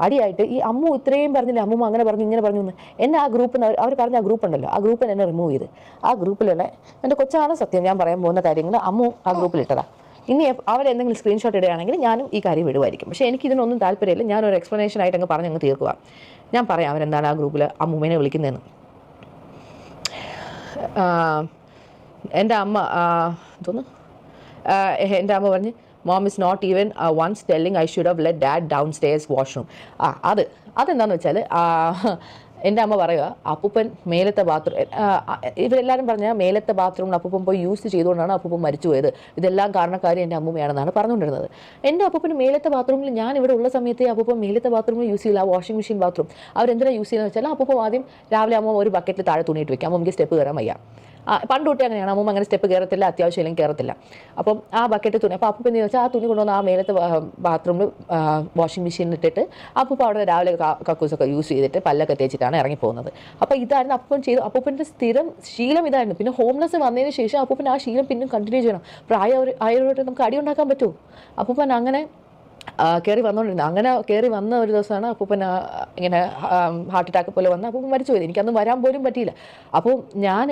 അടിയായിട്ട് ഈ അമ്മു ഇത്രയും പറഞ്ഞില്ല, അമ്മൂമ്മ അങ്ങനെ പറഞ്ഞു ഇങ്ങനെ പറഞ്ഞു എന്ന് എന്നെ ആ ഗ്രൂപ്പിൽ നിന്ന് അവർ പറഞ്ഞ ആ ഗ്രൂപ്പ് ഉണ്ടല്ലോ, ആ ഗ്രൂപ്പിൽ എന്നെ റിമൂവ് ചെയ്ത്. ആ ഗ്രൂപ്പിലുള്ള എൻ്റെ കൊച്ചാണ് സത്യം ഞാൻ പറയാൻ പോകുന്ന കാര്യങ്ങൾ അമ്മു ആ ഗ്രൂപ്പിൽ ഇട്ടതാണ്. ഇനി അവരെന്തെങ്കിലും സ്ക്രീൻഷോട്ട് ഇടുകയാണെങ്കിൽ ഞാനും ഈ കാര്യം വിടുമായിരിക്കും. പക്ഷേ എനിക്കിതിനൊന്നും താല്പര്യമില്ല. ഞാനൊരു എക്സ്പ്ലനേഷൻ ആയിട്ട് അങ്ങ് പറഞ്ഞങ്ങ് തീർക്കുക. ഞാൻ പറയാം അവരെന്താണ് ആ ഗ്രൂപ്പിൽ അമ്മൂമ്മേനെ വിളിക്കുന്നതെന്ന്. എൻ്റെ അമ്മ എൻ്റെ അമ്മ പറഞ്ഞ്, mom is not even once telling I should have let dad down stairs washroom. അതെന്താണെന്ന് വെച്ചാൽ എൻ്റെ അമ്മ പറയുക അപ്പൂപ്പൻ മേലത്തെ ബാത്റൂം, ഇവരെല്ലാവരും പറഞ്ഞാൽ മേലത്തെ ബാത്റൂമിൽ അപ്പൂപ്പൻ പോയി യൂസ് ചെയ്തുകൊണ്ടാണ് അപ്പൂപ്പൻ മരിച്ചു പോയത്, ഇതെല്ലാം കാരണക്കാരി എൻ്റെ അമ്മൂമ്മയാണെന്നാണ് പറഞ്ഞുകൊണ്ടിരുന്നത്. എൻ്റെ അപ്പൂപ്പന് മേലത്തെ ബാത്റൂമിൽ ഞാൻ ഇവിടെ ഉള്ള സമയത്ത് അപ്പൂപ്പൻ മേലത്തെ ബാത്റൂമിൽ യൂസ് ചെയ്യില്ല, ആ വാഷിംഗ് മെഷീൻ ബാത്റൂം അവരെന്തിനാണ് യൂസ് ചെയ്യുന്നത് വെച്ചാൽ അപ്പൂപ്പൻ ആദ്യം രാവിലെ അമ്മ ഒരു ബക്കറ്റിൽ താഴെ തുണിയിട്ട് വെക്കാം, അമ്മയ്ക്ക് സ്റ്റെപ്പ് കയറാൻ വയ്യ. പണ്ട് തൊട്ടേ അങ്ങനെയാണ്, അമ്മ അങ്ങനെ സ്റ്റെപ്പ് കയറത്തില്ല, അത്യാവശ്യം ഇല്ലെങ്കിൽ കയറത്തില്ല. അപ്പം ആ ബക്കറ്റ് തുണി, അപ്പോൾ അപ്പം എന്താണെന്ന് വെച്ചാൽ ആ തുണി കൊണ്ടുവന്ന് ആ മേലത്തെ ബാത്റൂമിൽ വാഷിംഗ് മെഷീനിൽ ഇട്ടിട്ട് അപ്പോൾ അവിടെ രാവിലെ കക്കൂസൊക്കെ യൂസ് ചെയ്തിട്ട് പല്ലൊക്കെ തേച്ചിട്ടാണ് ഇറങ്ങിപ്പോകുന്നത്. അപ്പോൾ ഇതായിരുന്നു അപ്പൂപ്പൻ ചെയ്തു. അപ്പൂപ്പൻ്റെ സ്ഥിരം ശീലം ഇതായിരുന്നു. പിന്നെ ഹോംലെസ് വന്നതിന് ശേഷം അപ്പൂപ്പൻ ആ ശീലം പിന്നും കണ്ടിന്യൂ ചെയ്യണം. ആയവരോട്ട് നമുക്ക് അടി ഉണ്ടാക്കാൻ പറ്റുമോ? അപ്പൂപ്പൻ അങ്ങനെ കയറി വന്നുകൊണ്ടിരുന്നത്. അങ്ങനെ കയറി വന്ന ഒരു ദിവസമാണ് അപ്പൂപ്പൻ ഇങ്ങനെ ഹാർട്ട് അറ്റാക്ക് പോലെ വന്ന് അപ്പൂപ്പൻ മരിച്ചു പോയത്. എനിക്കന്ന് വരാൻ പോലും പറ്റിയില്ല. അപ്പോൾ ഞാൻ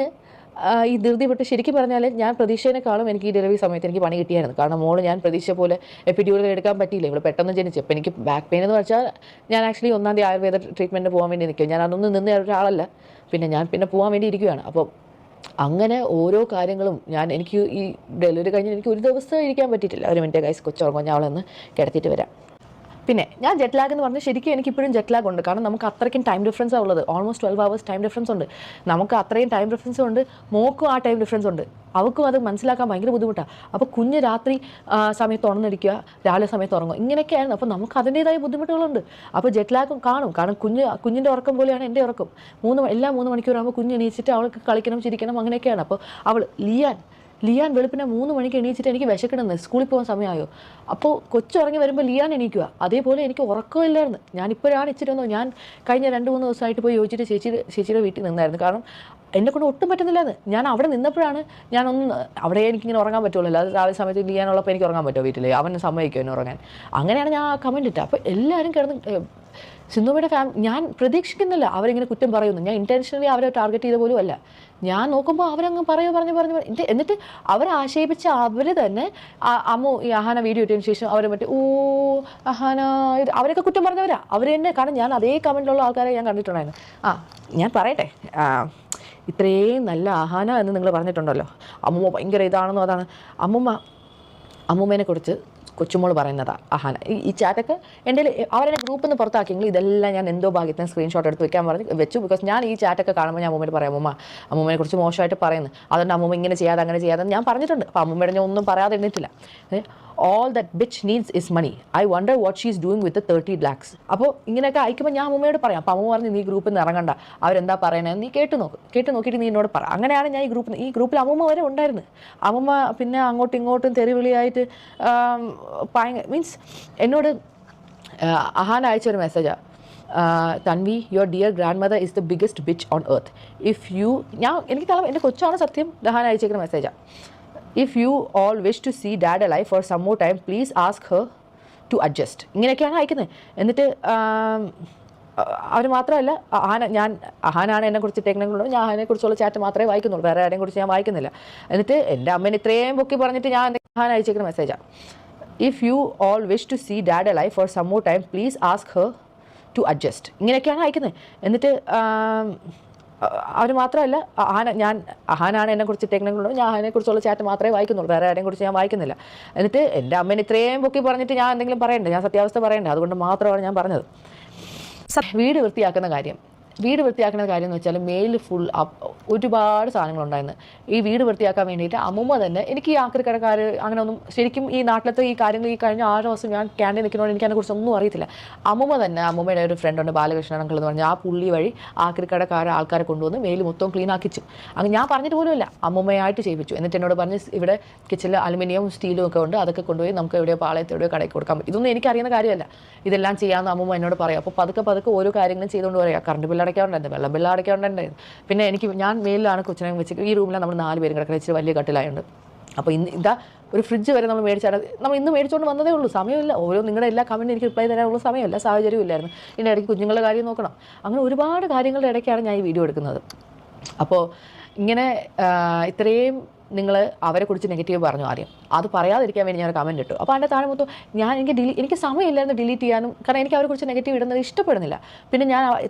ഈ ധൃതിപ്പെട്ട് ശരിക്കും പറഞ്ഞാൽ ഞാൻ പ്രതീക്ഷേനേക്കാളും എനിക്ക് ഈ ഡെലിവറി സമയത്ത് എനിക്ക് പണി കിട്ടിയായിരുന്നു. കാരണം മോള് ഞാൻ പ്രതീക്ഷ പോലെ എപ്പിഡ്യൂറൽ എടുക്കാൻ പറ്റിയില്ല, ഇവിടെ പെട്ടെന്ന് ജനിച്ചു. അപ്പോൾ എനിക്ക് ബാക്ക് പെയിൻ എന്ന് വെച്ചാൽ ഞാൻ ആക്ച്വലി 1ാം തീയതി ആയുർവേദ ട്രീറ്റ്മെൻറ്റ് പോകാൻ വേണ്ടി നിൽക്കും. ഞാൻ അതൊന്നും നിന്ന ഒരാളല്ല, പിന്നെ പോകാൻ വേണ്ടി ഇരിക്കുകയാണ്. അപ്പോൾ അങ്ങനെ ഓരോ കാര്യങ്ങളും എനിക്ക് ഈ ഡെലിവറി കഴിഞ്ഞ് എനിക്ക് ഒരു ദിവസം ഇരിക്കാൻ പറ്റിയിട്ടില്ല. ഒരു മിനിറ്റ് ഗൈസ്, കൊച്ചുറങ്ങും, ഞാൻ അവളൊന്ന് കിടത്തിയിട്ട് വരാം. പിന്നെ ഞാൻ ജെറ്റ് ലാഗ് എന്ന് പറഞ്ഞാൽ ശരിക്കും എനിക്കിപ്പോഴും ജെറ്റ് ലാഗ് ഉണ്ട്. കാരണം നമുക്ക് അത്രയ്ക്കും ടൈം ഡിഫറൻസാണ് ഉള്ളത്. ഓൾമോസ്റ്റ് 12 hours ടൈം ഡിഫറൻസ് ഉണ്ട്. നമുക്ക് അത്രയും ടൈം ഡിഫറൻസ് ഉണ്ട്, മോക്കും ആ ടൈം ഡിഫറൻസ് ഉണ്ട്. അവൾക്കും അത് മനസ്സിലാക്കാൻ ഭയങ്കര ബുദ്ധിമുട്ടാണ്. അപ്പോൾ കുഞ്ഞ് രാത്രി സമയത്ത് ഉണർന്നിരിക്കുക, രാവിലെ സമയത്ത് ഉറങ്ങുക, ഇങ്ങനെയൊക്കെയായിരുന്നു. അപ്പോൾ നമുക്ക് അതിൻ്റേതായ ബുദ്ധിമുട്ടുകളുണ്ട്. അപ്പോൾ ജെറ്റ് ലാഗും കാണും. കാരണം കുഞ്ഞിൻ്റെ ഉറക്കം പോലെയാണ് എൻ്റെ ഉറക്കം. 3 മണിക്കൂറാകുമ്പോൾ കുഞ്ഞ് എണീച്ചിട്ട് അവൾക്ക് കളിക്കണം, ചിരിക്കണം, അങ്ങനെയൊക്കെയാണ്. അപ്പോൾ അവൾ ലിയാൻ വെളുപ്പിനെ 3 മണിക്ക് എണീച്ചിട്ട് എനിക്ക് വിശക്കണമെന്ന്, സ്കൂളിൽ പോകാൻ സമയമായോ. അപ്പോൾ കൊച്ചുറങ്ങി വരുമ്പോൾ ലിയാൻ എണീക്കുക. അതേപോലെ എനിക്ക് ഉറക്കമില്ലായിരുന്നു. ഞാനിപ്പോഴാണ് ഇച്ചിരി ഒന്നും, ഞാൻ കഴിഞ്ഞ 2-3 ദിവസമായിട്ട് പോയി ചോദിച്ചിട്ട് ചേച്ചിയുടെ വീട്ടിൽ നിന്നായിരുന്നു. കാരണം എന്നെക്കൊണ്ട് ഒട്ടും പറ്റുന്നില്ലായിരുന്നു. ഞാൻ അവിടെ നിന്നപ്പോഴാണ് അവിടെ എനിക്കിങ്ങനെ ഉറങ്ങാൻ പറ്റുള്ളൂ. അല്ലാതെ രാവിലെ സമയത്ത് ലിയാനുള്ളപ്പോൾ എനിക്ക് ഉറങ്ങാൻ പറ്റുമോ വീട്ടിൽ? അവനെ സമ്മതിക്കുമോ എന്നെ ഉറങ്ങാൻ? അങ്ങനെയാണ് ഞാൻ ആ കമൻറ്റ് ഇട്ടത്. അപ്പോൾ എല്ലാവരും കിടന്ന് സിന്ധുമ്മയുടെ ഞാൻ പ്രതീക്ഷിക്കുന്നില്ല അവരിങ്ങനെ കുറ്റം പറയുന്നു. ഞാൻ ഇൻറ്റൻഷനലി അവരെ ടാർഗറ്റ് ചെയ്ത പോലും അല്ല. ഞാൻ നോക്കുമ്പോൾ അവരങ്ങ് പറഞ്ഞു എന്നിട്ട് അവരെ ആക്ഷേപിച്ച് അവർ തന്നെ അമ്മു ഈ അഹാന വീഡിയോ ഇട്ടതിന് ശേഷം അവരെ മറ്റേ അഹാന അവരൊക്കെ കുറ്റം പറഞ്ഞവരാ അവർ തന്നെ. കാരണം ഞാൻ അതേ കമൻറ്റിലുള്ള ആൾക്കാരെ ഞാൻ കണ്ടിട്ടുണ്ടായിരുന്നു. ഞാൻ പറയട്ടെ, ഇത്രയും നല്ല അഹാന എന്ന് നിങ്ങൾ പറഞ്ഞിട്ടുണ്ടല്ലോ, അമ്മൂമ്മ ഭയങ്കര ഇതാണെന്നോ അതാണ്. അമ്മൂമ്മേനെ കുറിച്ച് കൊച്ചുമോൾ പറയുന്നതാണ് അഹാന. ഈ ചാറ്റൊക്കെ എൻ്റെ അവരെന്നെ ഗ്രൂപ്പിൽ നിന്ന് പുറത്താക്കിയെങ്കിൽ ഇതെല്ലാം ഞാൻ എന്തോ ഭാഗ്യത്തിന് സ്ക്രീൻഷോട്ട് എടുത്ത് വെച്ചു. ബിക്കോസ് ഞാൻ ഈ ചാറ്റൊക്കെ കാണുമ്പോൾ ഞാൻ അമ്മൂമ്മയോട് പറയാം, അമ്മൂമ്മയെ കുറിച്ച് മോശമായിട്ട് പറയുന്നു, അതുകൊണ്ട് അമ്മൂമ്മ ഇങ്ങനെ ചെയ്യാതെ അങ്ങനെ ചെയ്യാതെ ഞാൻ പറഞ്ഞിട്ടുണ്ട്. അപ്പോൾ അമ്മൂമ്മയുടെ ഞാൻ ഒന്നും പറയാതെ എണ്ണിട്ടില്ല. all that bitch needs is money. I wonder what she's doing with the 30 lakhs. അപ്പോൾ ഇങ്ങനെയൊക്കെ അയക്കുമ്പോൾ ഞാൻ അമ്മൂമ്മയോട് പറയാം. അപ്പോൾ അമ്മ പറഞ്ഞ് നീ ഗ്രൂപ്പിൽ നിന്ന് ഇറങ്ങണ്ട, അവരെന്താ പറയണത് നീ കേട്ട് നോക്കിയിട്ട് നീ എന്നോട് പറ. അങ്ങനെയാണ് ഞാൻ ഈ ഗ്രൂപ്പിൽ അമ്മൂമ്മ വരെ ഉണ്ടായിരുന്നു. അമ്മൂമ്മ പിന്നെ അങ്ങോട്ടും ഇങ്ങോട്ടും തെറിവിളിയായിട്ട് മീൻസ് എന്നോട് അഹാന അയച്ചൊരു മെസ്സേജാണ്, Tanvi, your dear grand mother is the biggest bitch on earth. എനിക്ക് തല എൻ്റെ കൊച്ചാണ് സത്യം, അഹാന അയച്ചേക്കുന്ന മെസ്സേജാണ്. If you all wish to see dad alive for some more time, please ask her to adjust. ഇങ്ങനെയൊക്കെയാണ് അയക്കുന്നത്. എന്നിട്ട് അവർ മാത്രമല്ല അഹാനാണ് എന്നെ കുറിച്ച് ഇട്ടേക്കുന്നത്. ഞാൻ അഹാനെക്കുറിച്ചുള്ള ചാറ്റ് മാത്രമേ വായിക്കുന്നുള്ളൂ, വേറെ ആരെയും കുറിച്ച് ഞാൻ വായിക്കുന്നില്ല. എന്നിട്ട് എൻ്റെ അമ്മേനെ ഇത്രയും പൊക്കി പറഞ്ഞിട്ട് ഞാൻ അഹാന അയച്ചേക്കുന്ന മെസ്സേജാണ്. If you all wish to see dad alive for some more time, please ask her to adjust. ഇങ്ങനെയൊക്കെയാണ് അയക്കുന്നത്. എന്നിട്ട് അവർ മാത്രമല്ല അഹാനാണ് എന്നെ കുറിച്ച് ഇട്ടേക്കുന്നത്. ഞാൻ അഹാനെക്കുറിച്ചുള്ള ചാറ്റ് മാത്രമേ വായിക്കുന്നുള്ളൂ, വേറെ ആരെയും കുറിച്ച് ഞാൻ വായിക്കുന്നില്ല. എന്നിട്ട് എൻ്റെ അമ്മേനെ ഇത്രയും പൊക്കി പറഞ്ഞിട്ട് ഞാൻ എന്തെങ്കിലും പറയണ്ടേ, ഞാൻ സത്യാവസ്ഥ പറയണ്ടേ, അതുകൊണ്ട് മാത്രമാണ് ഞാൻ പറഞ്ഞത്. വീട് വൃത്തിയാക്കുന്ന കാര്യം എന്ന് വെച്ചാൽ മെയിൽ ഫുൾ ഒരുപാട് സാധനങ്ങളുണ്ടായിരുന്നു. ഈ വീട് വൃത്തിയാക്കാൻ വേണ്ടിയിട്ട് അമ്മൂമ്മ തന്നെ, എനിക്ക് ഈ ആക്രിക്കടക്കാർ അങ്ങനെ ഒന്നും ശരിക്കും ഈ നാട്ടിലത്തെ ഈ കാര്യങ്ങൾ ഈ കഴിഞ്ഞ 6 ദിവസം ഞാൻ ക്യാൻറ്റീൻ നിൽക്കുന്നതുകൊണ്ട് എനിക്ക് അതിനെക്കുറിച്ച് ഒന്നും അറിയത്തില്ല. അമ്മൂമ്മയുടെ ഒരു ഫ്രണ്ടുണ്ട് ബാലകൃഷ്ണൻ അങ്കിൾ എന്ന് പറഞ്ഞാൽ, ആ പുള്ളി വഴി ആൾക്കാരെ കൊണ്ടുവന്ന് മെയിൽ മൊത്തം ക്ലീൻ ആക്കിച്ചു. അങ്ങനെ ഞാൻ പറഞ്ഞിട്ട് പോലുമില്ല, അമ്മൂമ്മയായിട്ട് ചെയ്യിപ്പിച്ചു. എന്നിട്ട് എന്നോട് പറഞ്ഞ് ഇവിടെ കിച്ചണിൽ അലുമിനിയം സ്റ്റീലും ഒക്കെ ഉണ്ട്, അതൊക്കെ കൊണ്ടുപോയി നമുക്ക് എവിടെയോ പാളയത്ത് എവിടെയോ കടയിൽ കൊടുക്കാൻ പറ്റും. ഇതൊന്നും എനിക്കറിയുന്ന കാര്യമല്ല, ഇതെല്ലാം ചെയ്യാമെന്ന് അമ്മൂമ്മ എന്നോട് പറയാം. അപ്പോൾ പതുക്കെ ഓരോ കാര്യങ്ങളും ചെയ്തുകൊണ്ട് പറയാം. കറണ്ട് ബില്ല് അടയ്ക്കാറുണ്ടായിരുന്നു, വെള്ളം ബില്ല് അടയ്ക്കാറുണ്ടായിരുന്നു. പിന്നെ ഞാൻ മേലിലാണ് കൊച്ചിനെ വെച്ച്, ഈ റൂമിലാണ് നമ്മൾ 4 പേരും കിടക്കുന്നത്, ഇച്ചിരി വലിയ കട്ടിലായുണ്ട്. അപ്പോൾ ഒരു ഫ്രിഡ്ജ് വരെ നമ്മൾ ഇന്ന് മേടിച്ചുകൊണ്ട് വന്നതേ ഉള്ളൂ, സമയമില്ല. നിങ്ങളുടെ എല്ലാ കമൻറ്റും എനിക്ക് റിപ്ലൈ തരാനുള്ള സമയമല്ല, സാഹചര്യം ഇല്ലായിരുന്നു. ഇതിൻ്റെ ഇടയ്ക്ക് കുഞ്ഞുങ്ങളുടെ കാര്യം നോക്കണം. അങ്ങനെ ഒരുപാട് കാര്യങ്ങളുടെ ഇടയ്ക്കാണ് ഞാൻ ഈ വീഡിയോ എടുക്കുന്നത്. അപ്പോൾ ഇങ്ങനെ ഇത്രയും നിങ്ങൾ അവരെക്കുറിച്ച് നെഗറ്റീവ് പറഞ്ഞു ആദ്യം, അത് പറയാതിരിക്കാൻ വേണ്ടി ഞാൻ കമൻറ്റ് ഇട്ടു. അപ്പോൾ അതിൻ്റെ താഴെ മൊത്തം എനിക്ക് സമയമില്ലായിരുന്നു ഡിലീറ്റ് ചെയ്യാനും, കാരണം എനിക്ക് അവരെക്കുറിച്ച് നെഗറ്റീവ് ഇടുന്നത് ഇഷ്ടപ്പെടുന്നില്ല. പിന്നെ ഞാൻ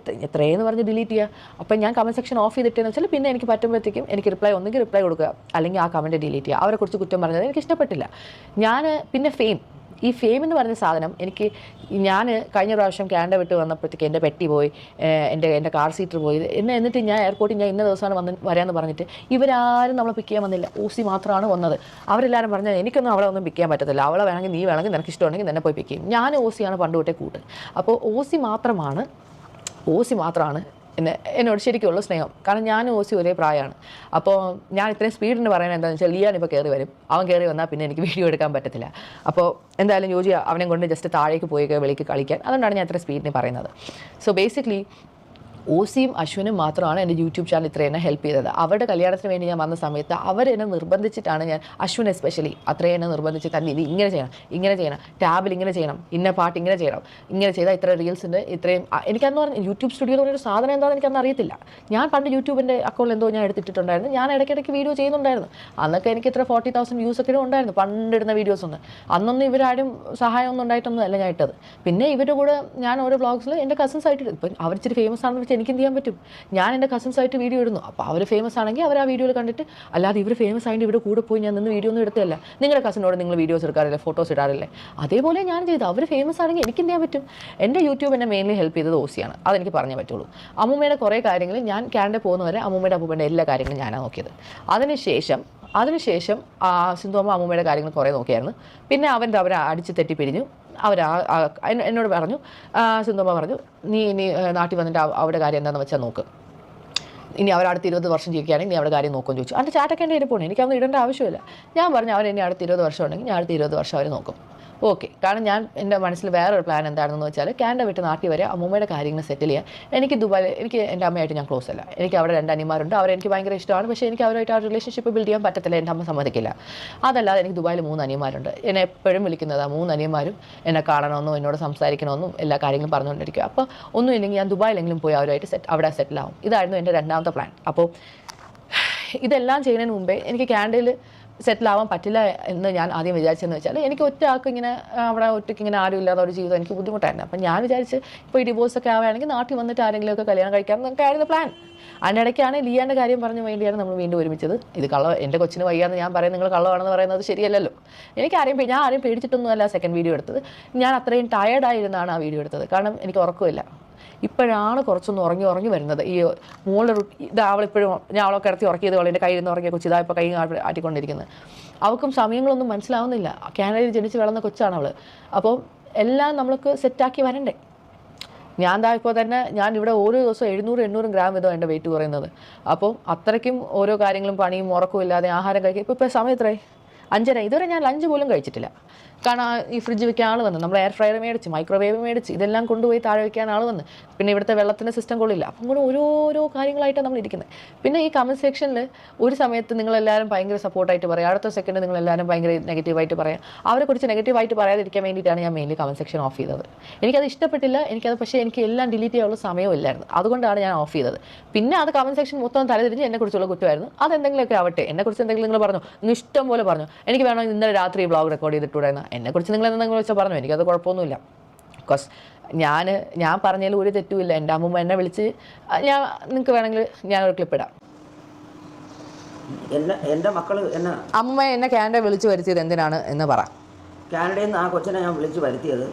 എത്രയെന്ന് പറഞ്ഞ് ഡിലീറ്റ് ചെയ്യുക. അപ്പോൾ ഞാൻ കമൻറ്റ് സെക്ഷൻ ഓഫ് ചെയ്തിട്ടെന്ന് വെച്ചാൽ പിന്നെ എനിക്ക് പറ്റുമ്പോഴത്തേക്കും എനിക്ക് ഒന്നെങ്കിൽ റിപ്ലൈ കൊടുക്കുക, അല്ലെങ്കിൽ ആ കമൻറ്റ് ഡിലീറ്റ് ചെയ്യുക. അവരെക്കുറിച്ച് കുറ്റം പറഞ്ഞത് എനിക്ക് ഇഷ്ടപ്പെട്ടില്ല. പിന്നെ ഫെയിം ഈ ഫെയിം എന്ന് പറഞ്ഞ സാധനം എനിക്ക് ഞാൻ കഴിഞ്ഞ പ്രാവശ്യം കാനഡ വിട്ട് വന്നപ്പോഴത്തേക്ക് എൻ്റെ പെട്ടി പോയി, എൻ്റെ കാർ സീറ്റർ പോയി. എന്നിട്ട് ഞാൻ എയർപോർട്ടിൽ ഞാൻ ഇന്ന ദിവസമാണ് വരാമെന്ന് പറഞ്ഞിട്ട് ഇവരാരും നമ്മളെ പിക്ക് ചെയ്യാൻ വന്നില്ല. ഓസി മാത്രമാണ് വന്നത്. അവരെല്ലാവരും പറഞ്ഞാൽ എനിക്കൊന്നും അവളെ ഒന്നും പിക്ക് ചെയ്യാൻ പറ്റത്തില്ല, അവളെ വേണമെങ്കിൽ നീ വേണമെങ്കിൽ നിനക്ക് ഇഷ്ടമുണ്ടെങ്കിൽ തന്നെ പോയി പിക്ക് ചെയ്യും. ഞാൻ ഓസിയാണ് പണ്ട് തൊട്ടേ കൂട്ട്. അപ്പോൾ ഓസി മാത്രമാണ് എന്നോട് ശരിക്കുള്ള സ്നേഹം. കാരണം ഞാനും ഓസി ഒരേ പ്രായമാണ്. അപ്പോൾ ഞാൻ ഇത്രയും സ്പീഡിന് പറയുന്നത് എന്താണെന്ന് വെച്ചാൽ ലിയാൻ ഇപ്പോൾ കയറി വരും. അവൻ കയറി വന്നാൽ പിന്നെ എനിക്ക് വീഡിയോ എടുക്കാൻ പറ്റത്തില്ല. അപ്പോൾ എന്തായാലും ജോജി അവനെ കൊണ്ട് ജസ്റ്റ് താഴേക്ക് പോയി വെളിക്ക് കളിക്കാൻ. അതുകൊണ്ടാണ് ഞാൻ ഇത്ര സ്പീഡിന് പറയുന്നത്. സോ ബേസിക്കലി ഓസിയും അശ്വിനും മാത്രമാണ് എൻ്റെ യൂട്യൂബ് ചാനൽ ഇത്രയും എന്നെ ഹെൽപ്പ് ചെയ്തത്. അവരുടെ കല്യാണത്തിന് വേണ്ടി ഞാൻ വന്ന സമയത്ത് അവരെന്നെ നിർബന്ധിച്ചിട്ടാണ് അശ്വിൻ എസ്പെഷ്യലി അത്രയും എന്നെ നിർബന്ധിച്ചിട്ട് ഇത് ഇങ്ങനെ ചെയ്യണം, ടാബിൽ ഇങ്ങനെ ചെയ്യണം, ഇന്ന പാട്ട് ഇങ്ങനെ ചെയ്താൽ ഇത്ര റീൽസിൻ്റെ ഇത്രയും. എനിക്കന്ന് പറഞ്ഞ യൂട്യൂബ് സ്റ്റുഡിയോ എന്ന് പറഞ്ഞൊരു സാധനം എന്താണെന്ന് എനിക്കന്ന് അറിയത്തില്ല. ഞാൻ പണ്ട് യൂട്യൂബിൻ്റെ അക്കൗണ്ടിൽ എന്തോ ഞാൻ എടുത്തിട്ടുണ്ടായിരുന്നു. ഞാൻ ഇടയ്ക്കിടയ്ക്ക് വീഡിയോ ചെയ്യുന്നുണ്ടായിരുന്നു. അന്നൊക്കെ എനിക്ക് ഇത്ര 40,000 വ്യൂസ് ഒക്കെ ഉണ്ടായിരുന്നു പണ്ടിടുന്ന വീഡിയോസ് ഒന്നും. അന്നൊന്നും ഇവരാരും സഹായമൊന്നും ഉണ്ടായിട്ടൊന്നും അല്ല ഞാൻ ഇട്ടത്. പിന്നെ ഇവരുടെ കൂടെ ഞാൻ ഓരോ വ്ളോഗ്സിൽ എൻ്റെ കസിൻസ് ആയിട്ട് ഇപ്പം അവർ ഇച്ചിരി ഫേമസ് ആണെന്ന് വെച്ചാൽ എനിക്ക് എന്ത് ചെയ്യാൻ പറ്റും? ഞാൻ എൻ്റെ കസിൻസായിട്ട് വീഡിയോ ഇടുന്നു. അപ്പോൾ അവർ ഫേമസ് ആണെങ്കിൽ അവർ ആ വീഡിയോയിൽ കണ്ടിട്ട്, അല്ലാതെ ഇവർ ഫേമസ് ആയിട്ട് ഇവിടെ കൂടെ പോയി ഞാൻ നിന്ന് വീഡിയോ ഒന്നും എടുത്തതല്ല. നിങ്ങളുടെ കസിനോട് നിങ്ങൾ വീഡിയോസ് എടുക്കാറില്ലേ, ഫോട്ടോസ് ഇടാറില്ലേ? അതേപോലെ ഞാൻ ചെയ്തു. അവർ ഫേമസ് ആണെങ്കിൽ എനിക്ക് എന്ത് ചെയ്യാൻ പറ്റും? എൻ്റെ യൂട്യൂബ് എന്നെ മെയിൻലി ഹെൽപ്പ് ചെയ്തത് ഓസിയാണ്. അതെനിക്ക് പറഞ്ഞേ പറ്റുള്ളൂ. അമ്മൂമ്മയുടെ കുറേ കാര്യങ്ങൾ ഞാൻ കാനഡ പോകുന്നവരെ അമ്മൂമ്മയുടെ അപ്പൂപ്പൻ്റെ എല്ലാ കാര്യങ്ങളും ഞാനാണ് നോക്കിയത്. അതിനുശേഷം സിന്ധു അമ്മ അമ്മൂമ്മയുടെ കാര്യങ്ങൾ കുറേ നോക്കിയായിരുന്നു. പിന്നെ അവരെ അടിച്ച് തെറ്റി പിരിഞ്ഞു. എന്നോട് പറഞ്ഞു, സിന്ധുമ്മ പറഞ്ഞു, നീ ഇനി നാട്ടിൽ വന്നിട്ട് അവിടെ കാര്യം എന്താണെന്ന് വെച്ചാൽ നോക്ക്. ഇനി അവരടുത്ത് 20 വർഷം ജീവിക്കുകയാണെങ്കിൽ നീ അവിടെ കാര്യം നോക്കുമെന്ന് ചോദിച്ചു. അതിൻ്റെ ചാട്ടൊക്കെ എൻ്റെ ഇരിപ്പുണ്ട്, എനിക്കതൊന്നും ഇടേണ്ട ആവശ്യമില്ല. ഞാൻ പറഞ്ഞു അവരെന്നെ അടുത്ത് 20 വർഷം ഉണ്ടെങ്കിൽ ഞാൻ അടുത്ത 20 വർഷം അവർ നോക്കും. ഓക്കെ. കാരണം ഞാൻ എൻ്റെ മനസ്സിൽ വേറൊരു പ്ലാൻ എന്താണെന്ന് വെച്ചാൽ കാനഡ വിട്ട് നാട്ടിൽ വരെ അമ്മൂമ്മയുടെ കാര്യങ്ങൾ സെറ്റിൽ ചെയ്യാൻ. എനിക്ക് ദുബായിൽ എനിക്ക് എൻ്റെ അമ്മയായിട്ട് ഞാൻ ക്ലോസ് അല്ല. എനിക്ക് അവിടെ 2 അനിയന്മാരുണ്ട്. അവരെനിക്ക് ഭയങ്കര ഇഷ്ടമാണ്. പക്ഷേ എനിക്ക് അവരുമായിട്ട് ആ റിലേഷൻഷിപ്പ് ബിൽഡ് ചെയ്യാൻ പറ്റത്തില്ല. എൻ്റെ അമ്മ സമ്മതിക്കില്ല. അതല്ലാതെ എനിക്ക് ദുബായിൽ 3 അനിയന്മാരുണ്ട്. എന്നെ എപ്പോഴും വിളിക്കുന്നത് 3 അനിയന്മാരും എന്നെ കാണണമെന്നും എന്നോട് സംസാരിക്കണമെന്നും എല്ലാ കാര്യങ്ങളും പറഞ്ഞുകൊണ്ടിരിക്കുക. അപ്പോൾ ഒന്നുമില്ലെങ്കിൽ ഞാൻ ദുബായിലെങ്കിലും പോയി അവരുമായിട്ട് അവിടെ സെറ്റിലാവും. ഇതായിരുന്നു എൻ്റെ 2ാമത്തെ പ്ലാൻ. അപ്പോൾ ഇതെല്ലാം ചെയ്യുന്നതിന് മുമ്പേ എനിക്ക് കാനഡയിൽ സെറ്റിലാവാൻ പറ്റില്ല എന്ന് ഞാൻ ആദ്യം വിചാരിച്ചതെന്ന് വെച്ചാൽ എനിക്ക് ഒറ്റയാൾക്ക് ഇങ്ങനെ അവിടെ ഒറ്റയ്ക്ക് ഇങ്ങനെ ആരും ഇല്ലാത്ത ഒരു ജീവിതം എനിക്ക് ബുദ്ധിമുട്ടായിരുന്നു. അപ്പം ഞാൻ വിചാരിച്ച് ഇപ്പോൾ ഈ ഡിവോഴ്സൊക്കെ ആവുകയാണെങ്കിൽ നാട്ടിൽ വന്നിട്ട് ആരെങ്കിലുമൊക്കെ കല്യാണം കഴിക്കാം എന്നൊക്കെ ആയിരുന്നു പ്ലാൻ. അതിനിടയ്ക്കാണ് ലിയാൻ്റെ കാര്യം പറഞ്ഞു വേണ്ടിയാണ് നമ്മൾ വീണ്ടും ഒരുമിച്ചത്. ഇത് എൻ്റെ കൊച്ചിന് വയ്യാന്ന് ഞാൻ പറയുന്നത് നിങ്ങൾ കള്ളമാണെന്ന് പറയുന്നത് ശരിയല്ലല്ലോ. ഞാൻ ആരെയും പേടിച്ചിട്ടൊന്നുമല്ല സെക്കൻഡ് വീഡിയോ എടുത്തത്. ഞാൻ അത്രയും ടയേർഡായിരുന്നാണ് ആ വീഡിയോ എടുത്തത്. കാരണം എനിക്ക് ഉറക്കമില്ല. ഇപ്പോഴാണ് കുറച്ചൊന്ന് ഉറങ്ങി വരുന്നത്. ഈ മോളുടെ ഇത് അവളിപ്പോഴും ഞാൻ അവളെ കിടത്തി ഉറക്കിയത് പോലെ എൻ്റെ കയ്യിൽ നിന്ന് ഉറങ്ങിയ കൊച്ചിതാ ഇപ്പോൾ കൈ ആട്ടിക്കൊണ്ടിരിക്കുന്നത്. അവൾക്കും സമയങ്ങളൊന്നും മനസ്സിലാവുന്നില്ല. കാനഡയിൽ ജനിച്ച് വളർന്ന കൊച്ചാണ് അവൾ. അപ്പോൾ എല്ലാം നമ്മൾക്ക് സെറ്റാക്കി വരണ്ടേ. ഞാൻ ഇപ്പോൾ തന്നെ ഞാൻ ഇവിടെ ഓരോ ദിവസവും 700-800 ഗ്രാം വീതം എൻ്റെ വെയിറ്റ് കുറയുന്നത്. അപ്പോൾ അത്രയ്ക്കും ഓരോ കാര്യങ്ങളും പണിയും ഉറക്കവും ഇല്ലാതെ ആഹാരം കഴിക്കുക. ഇപ്പോൾ സമയം എത്രയായി? 5:30. ഇതുവരെ ഞാൻ ലഞ്ച് പോലും കഴിച്ചിട്ടില്ല. കാരണം ഈ ഫ്രിഡ്ജ് വെക്കാൻ ആൾ വന്ന്, നമ്മൾ എയർ ഫ്രയർ മേടിച്ച്, മൈക്രോവേവ് മേടിച്ച്, ഇതെല്ലാം കൊണ്ടുപോയി താഴെ വയ്ക്കാൻ ആൾ വന്ന്, പിന്നെ ഇവിടുത്തെ വെള്ളത്തിൻ്റെ സിസ്റ്റം കൊള്ളില്ല. അപ്പം കൂടെ ഓരോ കാര്യങ്ങളായിട്ടാണ് നമ്മൾ ഇരിക്കുന്നത്. പിന്നെ ഈ കമൻറ്റ് സെക്ഷനിൽ ഒരു സമയത്ത് നിങ്ങളെല്ലാവരും ഭയങ്കര സപ്പോർട്ടായിട്ട് പറയാം, അടുത്ത സെക്കൻഡ് നിങ്ങളെല്ലാവരും ഭയങ്കര നെഗറ്റീവായിട്ട് പറയാം. അവരെക്കുറിച്ച് നെഗറ്റീവായിട്ട് പറയാതിരിക്കാൻ വേണ്ടിയിട്ടാണ് ഞാൻ മെയിൻലി കമൻറ്റ് സെക്ഷൻ ഓഫ് ചെയ്തത്. എനിക്കത് ഇഷ്ടപ്പെട്ടില്ല. പക്ഷേ എനിക്ക് എല്ലാം ഡിലീറ്റ് ചെയ്യാനുള്ള സമയമില്ലായിരുന്നു. അതുകൊണ്ടാണ് ഞാൻ ഓഫ് ചെയ്തത്. പിന്നെ അത് കമൻറ്റ് സെക്ഷൻ മൊത്തം തലതിരിഞ്ഞ് എന്നെക്കുറിച്ചുള്ള കുറ്റമായിരുന്നു. അതെന്തെങ്കിലുമൊക്കെ ആവട്ടെ. എന്നെക്കുറിച്ച് എന്തെങ്കിലും നിങ്ങൾ പറഞ്ഞു, നിങ്ങൾ ഇഷ്ടം പോലെ പറഞ്ഞു. എനിക്ക് വേണം ഇന്നലെ രാത്രി വ്ളോഗ് റെക്കോർഡ് ചെയ്തിട്ടുണ്ടായിരുന്നു. എന്നെക്കുറിച്ച് നിങ്ങൾ എന്തെങ്കിലും വെച്ചാൽ പറഞ്ഞു, എനിക്കത് കുഴപ്പമൊന്നുമില്ല. ബിക്കോസ് ഞാൻ പറഞ്ഞതിൽ ഒരു തെറ്റുമില്ല. എൻ്റെ അമ്മൂമ്മ എന്നെ വിളിച്ച് നിങ്ങൾക്ക് വേണമെങ്കിൽ ഞാനൊരു ക്ലിപ്പ് ഇടാം. എൻ്റെ മക്കൾ അമ്മൂമ്മ എന്നെ കാനഡ വിളിച്ച് വരുത്തിയത് എന്തിനാണ് എന്ന് പറ. കാനഡയിൽ നിന്ന് ആ കൊച്ചിനെ ഞാൻ വിളിച്ച് വരുത്തിയത്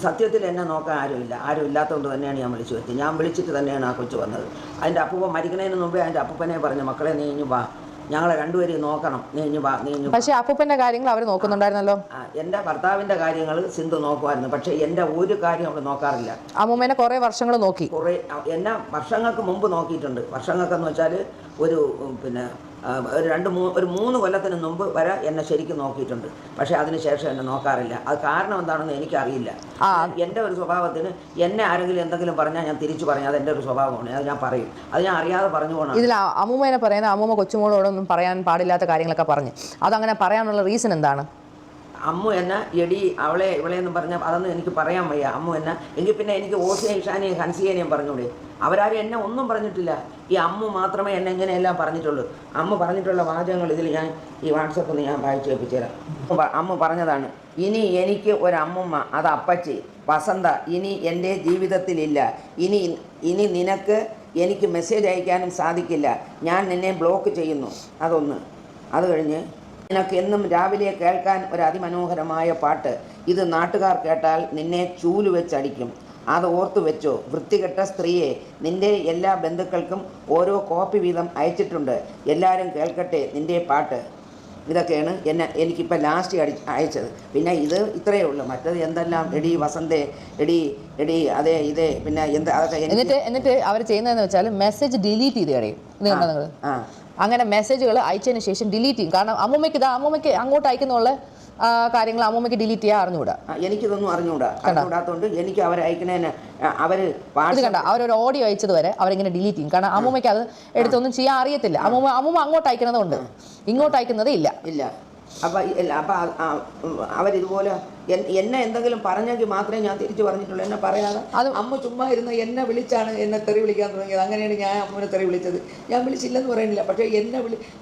സത്യത്തിൽ എന്നെ നോക്കാൻ ആരും ഇല്ലാത്തതുകൊണ്ട് തന്നെയാണ് ഞാൻ വിളിച്ചു വരുത്തിയത്. ഞാൻ വിളിച്ചിട്ട് തന്നെയാണ് ആ കൊച്ചു വന്നത്. അതിൻ്റെ അപ്പൂപ്പൻ മരിക്കുന്നതിന് മുമ്പേ അതിൻ്റെ അപ്പൂപ്പനെ പറഞ്ഞു, മക്കളെ നീ ഇഞ്ഞു വാ, ഞങ്ങളെ രണ്ടുപേരെയും നോക്കണം, നീ ഇഞ്ഞു വാ. പക്ഷേ അപ്പൂപ്പൻ്റെ കാര്യങ്ങൾ അവർ നോക്കുന്നുണ്ടായിരുന്നല്ലോ. എൻ്റെ ഭർത്താവിൻ്റെ കാര്യങ്ങൾ സിന്ധു നോക്കുമായിരുന്നു. പക്ഷേ എൻ്റെ ഒരു കാര്യം അവൾ നോക്കാറില്ല. അമ്മൂമ്മേനെ കുറേ വർഷങ്ങൾ നോക്കി. എന്നെ വർഷങ്ങൾക്ക് മുമ്പ് നോക്കിയിട്ടുണ്ട്. വർഷങ്ങൾക്കെന്ന് വെച്ചാൽ ഒരു 3 കൊല്ലത്തിന് മുമ്പ് വരെ എന്നെ ശരിക്കും നോക്കിയിട്ടുണ്ട്. പക്ഷേ അതിനുശേഷം എന്നെ നോക്കാറില്ല. അത് കാരണം എന്താണെന്ന് എനിക്കറിയില്ല. എൻ്റെ ഒരു സ്വഭാവത്തിന് എന്നെ ആരെങ്കിലും എന്തെങ്കിലും പറഞ്ഞാൽ ഞാൻ തിരിച്ചു പറഞ്ഞു. അത് എൻ്റെ ഒരു സ്വഭാവമാണ്. അത് ഞാൻ പറയും. അത് ഞാൻ അറിയാതെ പറഞ്ഞു പോകണം. ഇതിൽ അമ്മൂമ്മേനെ പറയുന്ന അമ്മൂമ്മ കൊച്ചുമോളോടൊന്നും പറയാൻ പാടില്ലാത്ത കാര്യങ്ങളൊക്കെ പറഞ്ഞു. അതങ്ങനെ പറയാനുള്ള റീസൺ എന്താണ്? അമ്മു എന്നെ എടി ഇവളെന്ന് പറഞ്ഞാൽ അതൊന്നും എനിക്ക് പറയാൻ വയ്യ. അമ്മു എന്നെ എങ്കിൽ പിന്നെ എനിക്ക് ഓസിയെയും ഇഷാനെയും ഹൻസിയേനെയും പറഞ്ഞൂടെ? അവരാരും എന്നെ ഒന്നും പറഞ്ഞിട്ടില്ല. ഈ അമ്മു മാത്രമേ എന്നെ ഇങ്ങനെയെല്ലാം പറഞ്ഞിട്ടുള്ളൂ. അമ്മ പറഞ്ഞിട്ടുള്ള വാചകങ്ങൾ ഇതിൽ ഞാൻ ഈ വാട്സപ്പിൽ ഞാൻ വായിച്ചു കേൾപ്പിച്ചു തരാം. അമ്മ പറഞ്ഞതാണ്, ഇനി എനിക്ക് ഒരമ്മൂമ്മ, അത് അപ്പച്ചി വസന്ത ഇനി എൻ്റെ ജീവിതത്തിലില്ല. ഇനി നിനക്ക് എനിക്ക് മെസ്സേജ് അയക്കാനും സാധിക്കില്ല. ഞാൻ നിന്നെ ബ്ലോക്ക് ചെയ്യുന്നു. അതൊന്ന്. അത് കഴിഞ്ഞ് നിനക്ക് എന്നും രാവിലെ കേൾക്കാൻ ഒരു അതിമനോഹരമായ പാട്ട്. ഇത് നാട്ടുകാർ കേട്ടാൽ നിന്നെ ചൂല് വെച്ചടിക്കും. അത് ഓർത്തു വെച്ചോ. വൃത്തികെട്ട സ്ത്രീയെ, നിന്റെ എല്ലാ ബന്ധുക്കൾക്കും ഓരോ കോപ്പി വീതം അയച്ചിട്ടുണ്ട്. എല്ലാവരും കേൾക്കട്ടെ നിന്റെ പാട്ട്. ഇതൊക്കെയാണ് എനിക്കിപ്പോൾ ലാസ്റ്റ് അയച്ചത്. പിന്നെ ഇത് ഇത്രയേ ഉള്ളൂ. മറ്റത് എന്തെല്ലാം എടി വസന്തേ, എടി അതേ ഇതേ പിന്നെ എന്താ അതൊക്കെ. എന്നിട്ട് അവർ ചെയ്യുന്നതെന്ന് വെച്ചാൽ മെസ്സേജ് ഡിലീറ്റ് ചെയ്ത് കളയും. ഇത് കണ്ടോ നിങ്ങൾ? അങ്ങനെ മെസ്സേജുകൾ അയച്ചതിന് ശേഷം ഡിലീറ്റ് ചെയ്യും. കാരണം അമ്മൂമ്മയ്ക്ക് അങ്ങോട്ട് അയക്കുന്നുള്ള കാര്യങ്ങൾ അമ്മൂമ്മയ്ക്ക് ഡിലീറ്റ് ചെയ്യാൻ അറിഞ്ഞുകൂടാ. എനിക്കിതൊന്നും അറിഞ്ഞുകൂടാത്തോണ്ട് എനിക്ക് അവരയക്കുന്നതിന് ഇത് കണ്ട അവരൊരു ഓഡിയോ അയച്ചത് വരെ അവരിങ്ങനെ ഡിലീറ്റ് ചെയ്യും. കാരണം അമ്മൂമ്മയ്ക്ക് അത് എടുത്തൊന്നും ചെയ്യാൻ അറിയത്തില്ല. അമ്മൂമ്മ അങ്ങോട്ട് അയക്കുന്നതുകൊണ്ട് ഇങ്ങോട്ട് അയക്കുന്നത് ഇല്ല. അപ്പം അവരിതുപോലെ എന്നെ എന്തെങ്കിലും പറഞ്ഞെങ്കിൽ മാത്രമേ ഞാൻ തിരിച്ചു പറഞ്ഞിട്ടുള്ളൂ. എന്നെ പറയാതെ അമ്മ ചുമ്മാ ഇരുന്ന് എന്നെ വിളിച്ചാണ് എന്നെ തെറി വിളിക്കാൻ തുടങ്ങിയത്. അങ്ങനെയാണ് ഞാൻ അമ്മനെ തെറി വിളിച്ചത്. ഞാൻ വിളിച്ചില്ലെന്ന് പറയുന്നില്ല. പക്ഷേ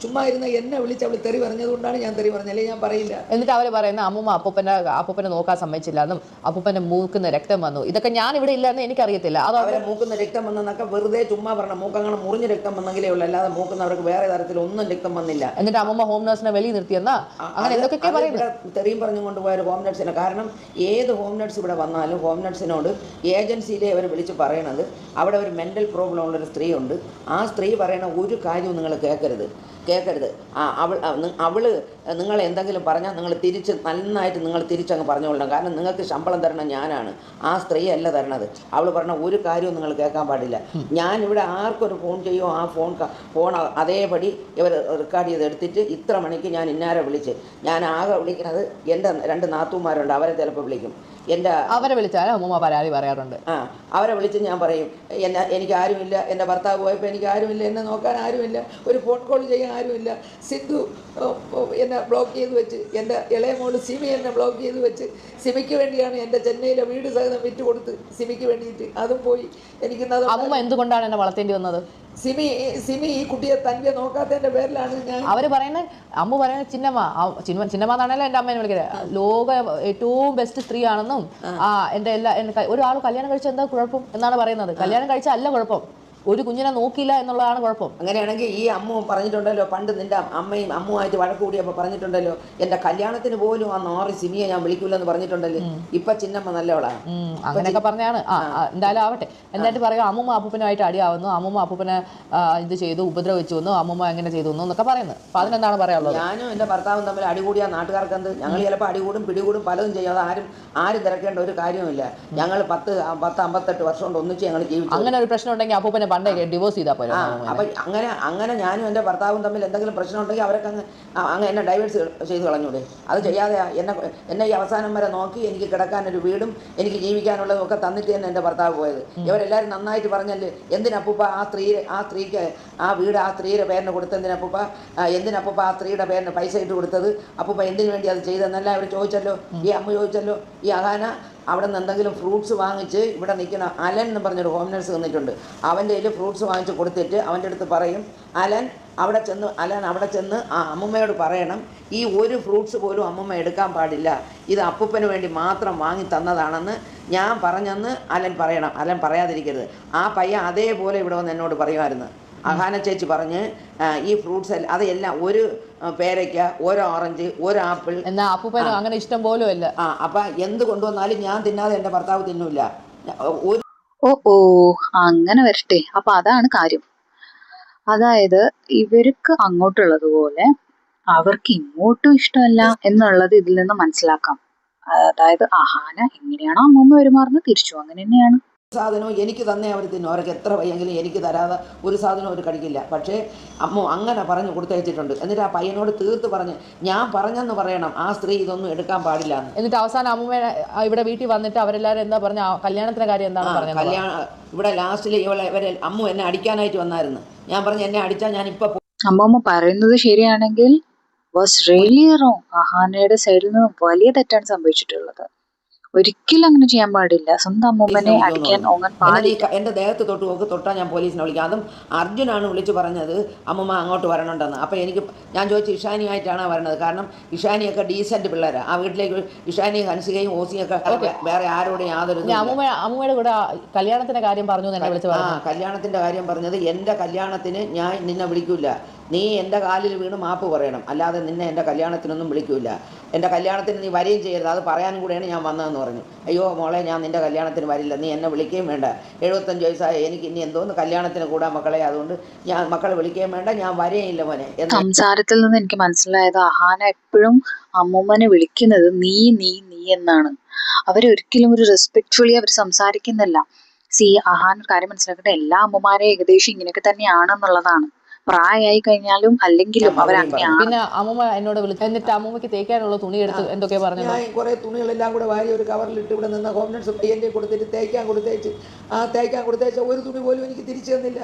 ചുമ്മാ ഇരുന്ന് എന്നെ വിളിച്ച് അവൾ തെറി പറഞ്ഞതുകൊണ്ടാണ് ഞാൻ തെറി പറഞ്ഞത്. അല്ലെങ്കിൽ ഞാൻ പറയില്ല. എന്നിട്ട് അവർ പറയുന്ന അമ്മൂമ്മ അപ്പൂപ്പനെ നോക്കാൻ സമ്മതിച്ചില്ല എന്നും അപ്പൂപ്പന്റെ മൂക്കുന്ന രക്തം വന്നു. ഇതൊക്കെ ഞാൻ ഇവിടെ ഇല്ലെന്ന് എനിക്കറിയത്തില്ല. അത് അവരെ മൂക്കുന്ന രക്തം വന്നെന്നൊക്കെ വെറുതെ ചുമ്മാ പറഞ്ഞ. മൂക്കങ്ങനെ മുറിഞ്ഞ രക്തം വന്നെങ്കിലേ ഉള്ളൂ. അല്ലാതെ മൂക്കുന്നവർക്ക് വേറെ തരത്തിൽ ഒന്നും രക്തം വന്നില്ല. എന്നിട്ട് അമ്മൂമ്മ ഹോം നഴ്സിനെ വെളിയിൽ നിർത്തിയെന്നാ അങ്ങനെ എന്തൊക്കെ പറയുന്നത്. തെറിയും പറഞ്ഞു കൊണ്ടുപോയ ഹോം നഴ്സിനെ. കാരണം ഏത് ഹോം നഴ്സ് ഇവിടെ വന്നാലും ഹോം നഴ്സിനോട് ഏജൻസിയിലെ അവർ വിളിച്ച് പറയണത് അവിടെ ഒരു മെൻ്റൽ പ്രോബ്ലം ഉള്ളൊരു സ്ത്രീ ഉണ്ട്. ആ സ്ത്രീ പറയണ ഒരു കാര്യവും നിങ്ങൾ കേൾക്കരുത്. അവൾ നിങ്ങൾ എന്തെങ്കിലും പറഞ്ഞാൽ നിങ്ങൾ നന്നായിട്ട് നിങ്ങൾ തിരിച്ചങ്ങ് പറഞ്ഞുകൊള്ളണം. കാരണം നിങ്ങൾക്ക് ശമ്പളം തരണം ഞാനാണ്, ആ സ്ത്രീ അല്ല തരണത്. അവൾ പറഞ്ഞ ഒരു കാര്യവും നിങ്ങൾ കേൾക്കാൻ പാടില്ല. ഞാനിവിടെ ആർക്കൊരു ഫോൺ ചെയ്യുമോ ആ ഫോൺ അതേപടി ഇവർ റെക്കോർഡ് ചെയ്ത് എടുത്തിട്ട് ഇത്ര മണിക്ക് ഞാൻ ഇന്നാരെ വിളിച്ച്, ഞാൻ ആകെ വിളിക്കുന്നത് എൻ്റെ 2 നാത്തൂമാരുണ്ട്, അവരെ ചിലപ്പോൾ വിളിക്കും. അവരെ വിളിച്ചാൽ അമ്മൂമ്മ പരാതി പറയാറുണ്ട്. അവരെ വിളിച്ച് ഞാൻ പറയും എനിക്ക് ആരുമില്ല, എൻ്റെ ഭർത്താവ് പോയപ്പോൾ എനിക്ക് ആരുമില്ല, എന്നെ നോക്കാൻ ആരുമില്ല, ഒരു ഫോൺ കോൾ ചെയ്യാൻ ആരുമില്ല. സിന്ധു എന്നെ ബ്ലോക്ക് ചെയ്ത് വെച്ച്, എൻ്റെ ഇളയ മോള് സിമി എന്നെ ബ്ലോക്ക് ചെയ്ത് വെച്ച്. സിമിക്ക് വേണ്ടിയാണ് എൻ്റെ ചെന്നൈയിലെ വീട് സഹിതം വിറ്റ് കൊടുത്ത് സിമിക്ക് വേണ്ടിയിട്ട്. അതും പോയി. അമ്മൂമ്മ എന്തുകൊണ്ടാണ് എന്നെ വളർത്തേണ്ടി വന്നത്? സിമി ഈ കുട്ടിയെ തന്നെ നോക്കാത്തതിൻ്റെ പേരിലാണ് ഞാൻ. അവര് പറയുന്നത് അമ്മ പറയുന്നത് ചിന്നമ്മ എന്നാണല്ലോ എൻ്റെ അമ്മേനെ വിളിക്കുന്നത്. ലോക ഏറ്റവും ബെസ്റ്റ് സ്ത്രീ ആണെന്നും എൻ്റെ ഒരാൾ കല്യാണം കഴിച്ച എന്താ കുഴപ്പം എന്നാണ് പറയുന്നത്. കല്യാണം കഴിച്ച അല്ല കുഴപ്പം, ഒരു കുഞ്ഞിനെ നോക്കിയില്ല എന്നുള്ളതാണ് കുഴപ്പം. അങ്ങനെയാണെങ്കിൽ ഈ അമ്മ പറഞ്ഞിട്ടുണ്ടല്ലോ, പണ്ട് നിന്റെ അമ്മയും അമ്മുമായിട്ട് വഴക്ക് കൂടിയപ്പോൾ പറഞ്ഞിട്ടുണ്ടല്ലോ, എൻ്റെ കല്യാണത്തിന് പോലും ആ 6 സിമിയെ ഞാൻ വിളിക്കൂലെന്ന് പറഞ്ഞിട്ടുണ്ടല്ലോ. ഇപ്പൊ ചിന്നമ്മ നല്ലവളാണ്. അങ്ങനെയൊക്കെ പറഞ്ഞാണ്. എന്തായാലും ആവട്ടെ. എന്നിട്ട് പറയുക അമ്മൂമ്മ അപ്പൂപ്പനുമായിട്ട് അടിയാവുന്നു, അമ്മൂമ്മ അപ്പൂപ്പനെ ഇത് ചെയ്തു, ഉപദ്രവിച്ചു വന്നു, അമ്മൂമ്മ എങ്ങനെ ചെയ്തു എന്നൊക്കെ പറയുന്നത്. അപ്പൊ അതിനെന്താണ് പറയാനുള്ളത്? ഞാനും എൻ്റെ ഭർത്താവും തമ്മിൽ അടികൂടിയാൽ നാട്ടുകാർക്ക് എന്ത്? ഞങ്ങൾ ചിലപ്പോൾ അടികൂടും പിടികൂടും പലതും ചെയ്യും. അത് ആരും തിരക്കേണ്ട ഒരു കാര്യവുമില്ല. ഞങ്ങൾ 10-58 വർഷം കൊണ്ട് ഒന്നിച്ച് ഞങ്ങൾ ജീവിച്ചു. അങ്ങനെ ഒരു പ്രശ്നം ഉണ്ടെങ്കിൽ അപ്പൂപ്പനെ പണ്ടേ ഡിവോഴ്സ് ചെയ്താൽ പോലെ. അപ്പം അങ്ങനെ ഞാനും എൻ്റെ ഭർത്താവും തമ്മിൽ എന്തെങ്കിലും പ്രശ്നം ഉണ്ടെങ്കിൽ അവരൊക്കെ അങ്ങ് എന്നെ ഡൈവേഴ്സ് ചെയ്ത് കളഞ്ഞൂടെ? അത് ചെയ്യാതെ എന്നെ ഈ അവസാനം വരെ നോക്കി എനിക്ക് കിടക്കാനൊരു വീടും എനിക്ക് ജീവിക്കാനുള്ളതും ഒക്കെ തന്നിട്ട് തന്നെ എൻ്റെ ഭർത്താവ് പോയത്. ഇവരെല്ലാവരും നന്നായിട്ട് പറഞ്ഞല്ലേ, എന്തിനപ്പൂപ്പ ആ സ്ത്രീക്ക് ആ വീട് ആ സ്ത്രീയുടെ പേരിന് കൊടുത്തെന്തിനപ്പൂപ്പ, എന്തിനപ്പൂപ്പ ആ സ്ത്രീയുടെ പേരിന് പൈസ ഇട്ട് കൊടുത്തത്, അപ്പൂപ്പ എന്തിനു വേണ്ടി അത് ചെയ്തെന്നല്ല അവർ ചോദിച്ചല്ലോ. ഈ അമ്മ ചോദിച്ചല്ലോ. ഈ അഹാന അവിടെ നിന്ന് എന്തെങ്കിലും ഫ്രൂട്ട്സ് വാങ്ങിച്ച് ഇവിടെ നിൽക്കുന്ന അലൻ എന്ന് പറഞ്ഞൊരു ഹോം നഴ്സ് നിന്നിട്ടുണ്ട്. അവൻ്റെ കയ്യിൽ ഫ്രൂട്ട്സ് വാങ്ങിച്ച് കൊടുത്തിട്ട് അവൻ്റെ അടുത്ത് പറയും, അലൻ അവിടെ ചെന്ന് ആ അമ്മൂമ്മയോട് പറയണം, ഈ ഒരു ഫ്രൂട്ട്സ് പോലും അമ്മൂമ്മ എടുക്കാൻ പാടില്ല, ഇത് അപ്പൂപ്പന് വേണ്ടി മാത്രം വാങ്ങി തന്നതാണെന്ന് ഞാൻ പറഞ്ഞെന്ന് അലൻ പറയണം. അലൻ പറയാതിരിക്കരുത്. ആ പയ്യൻ അതേപോലെ ഇവിടെ വന്ന് എന്നോട് പറയുമായിരുന്നു. അഹാന ചേച്ചി പറഞ്ഞ് ഈ ഫ്രൂട്ട്സ് അതെല്ലാം ഒരു പേരയ്ക്ക, ഒരു ഓറഞ്ച്, ഒരു ആപ്പിൾ, എന്നാ അപ്പൂപ്പന് അങ്ങനെ ഇഷ്ടം പോലും അല്ല. അപ്പൊ എന്ത് കൊണ്ടുവന്നാലും ഞാൻ തിന്നാതെ എൻ്റെ ഭർത്താവ് തിന്നൂല. അങ്ങനെ വരട്ടെ. അപ്പൊ അതാണ് കാര്യം. അതായത് ഇവർക്ക് അങ്ങോട്ടുള്ളതുപോലെ അവർക്ക് ഇങ്ങോട്ടും ഇഷ്ടമല്ല എന്നുള്ളത് ഇതിൽ നിന്ന് മനസ്സിലാക്കാം. അതായത് അഹാന എങ്ങനെയാണോ അമ്മൂമ്മ പെരുമാറുന്നത് തിരിച്ചു അങ്ങനെ തന്നെയാണ്. സാധനവും എനിക്ക് തന്നെ അവർ തിന്നും. അവർക്ക് എത്ര വയ്യെങ്കിലും എനിക്ക് തരാതെ ഒരു സാധനവും അവർ കഴിക്കില്ല. പക്ഷേ അമ്മ അങ്ങനെ പറഞ്ഞു കൊടുത്തയച്ചിട്ടുണ്ട്. എന്നിട്ട് ആ പയ്യനോട് തീർത്ത് പറഞ്ഞ് ഞാൻ പറഞ്ഞെന്ന് പറയണം, ആ സ്ത്രീ ഇതൊന്നും എടുക്കാൻ പാടില്ല എന്ന്. എന്നിട്ട് അവസാനം അമ്മൂമ്മ ഇവിടെ വീട്ടിൽ വന്നിട്ട് അവരെല്ലാവരും എന്താ പറഞ്ഞ കല്യാണത്തിന്റെ കാര്യം എന്താണ് പറഞ്ഞത്? ഇവിടെ ലാസ്റ്റിൽ ഇവരെ അമ്മു എന്നെ അടിക്കാനായിട്ട് വന്നായിരുന്നു. ഞാൻ പറഞ്ഞു എന്നെ അടിച്ചാൽ ഞാൻ ഇപ്പൊ. അമ്മൂമ്മ പറയുന്നത് ശരിയാണെങ്കിൽ വാസ് റിയലി റോങ്. അഹാനയുടെ സൈഡിൽ നിന്ന് വലിയ തെറ്റാണ് സംഭവിച്ചിട്ടുള്ളത്. ഒരിക്കലും അങ്ങനെ ചെയ്യാൻ പാടില്ല. സ്വന്തം അമ്മൂമ്മനെ അടിക്കാൻ ഓങ്ങാൻ പാടില്ല. എൻ്റെ ദേഹത്ത് തൊട്ടാൽ ഞാൻ പോലീസിനെ വിളിക്കാം. അതും അർജുനാണ് വിളിച്ച് പറഞ്ഞത് അമ്മൂമ്മ അങ്ങോട്ട് വരണുണ്ടെന്ന്. അപ്പോൾ ഞാൻ ചോദിച്ചു ഇഷാനിയായിട്ടാണ് വരണത്. കാരണം ഇഷാനിയൊക്കെ ഡീസൻറ്റ് പിള്ളേരാണ്. ആ വീട്ടിലേക്ക് ഇഷാനിയും ഹൻസികയും ഓസിയൊക്കെ വേറെ ആരോടും യാതൊരു. അമ്മൂമ്മയുടെ കൂടെ കല്യാണത്തിന്റെ കാര്യം പറഞ്ഞു. കല്യാണത്തിന്റെ കാര്യം പറഞ്ഞത് എൻ്റെ കല്യാണത്തിന് ഞാൻ നിന്നെ വിളിക്കൂല, നീ എൻ്റെ കാലിൽ വീണ് മാപ്പ് പറയണം, അല്ലാതെ നിന്നെ എൻ്റെ കല്യാണത്തിനൊന്നും വിളിക്കൂല. എൻ്റെ കല്യാണത്തിന് നീ വരികയും ചെയ്യരുത്, അത് പറയാനും കൂടെയാണ് ഞാൻ വന്നതെന്ന് പറഞ്ഞു. അയ്യോ മോളെ, ഞാൻ നിൻ്റെ കല്യാണത്തിന് വരില്ല, നീ എന്നെ വിളിക്കുകയും വേണ്ട, 75 വയസ്സായ എനിക്ക് ഇനി എന്തോന്ന് കല്യാണത്തിന് കൂടാ മക്കളെ, അതുകൊണ്ട് ഞാൻ മക്കളെ വിളിക്കുകയും വേണ്ട, ഞാൻ വരികയില്ല മോനെ എന്ന്. സംസാരത്തിൽ നിന്ന് എനിക്ക് മനസ്സിലായത് അഹാന എപ്പോഴും അമ്മൂമ്മനെ വിളിക്കുന്നത് നീ നീ നീ എന്നാണ്. അവരൊരിക്കലും ഒരു റെസ്പെക്ട്ഫുള്ളി അവർ സംസാരിക്കുന്നില്ല. അഹാൻ ഒരു കാര്യം മനസ്സിലാക്കട്ടെ, എല്ലാ അമ്മമാരെയും ഏകദേശം ഇങ്ങനെയൊക്കെ തന്നെയാണെന്നുള്ളതാണ്. പ്രായമായി കഴിഞ്ഞാലും അല്ലെങ്കിലും അവരങ്ങനെയാണ്. പിന്നെ അമ്മൂമ്മ എന്നോട് വിളിച്ചു, എന്നിട്ട് അമ്മൂമ്മക്ക് തേക്കാനുള്ള തുണി എടുത്ത് എന്തൊക്കെയാ പറഞ്ഞത്. ഞാൻ കുറേ തുണികളെല്ലാം കൂടെ വാരി ഒരു കവറിലിട്ട് ഇവിടെ നിന്ന് ഹോം നഴ്സ് പയ്യൻ്റെ കൊടുത്തിട്ട് തേക്കാൻ കൊടുത്തേച്ച് ഒരു തുണി പോലും എനിക്ക് തിരിച്ചു തന്നില്ല.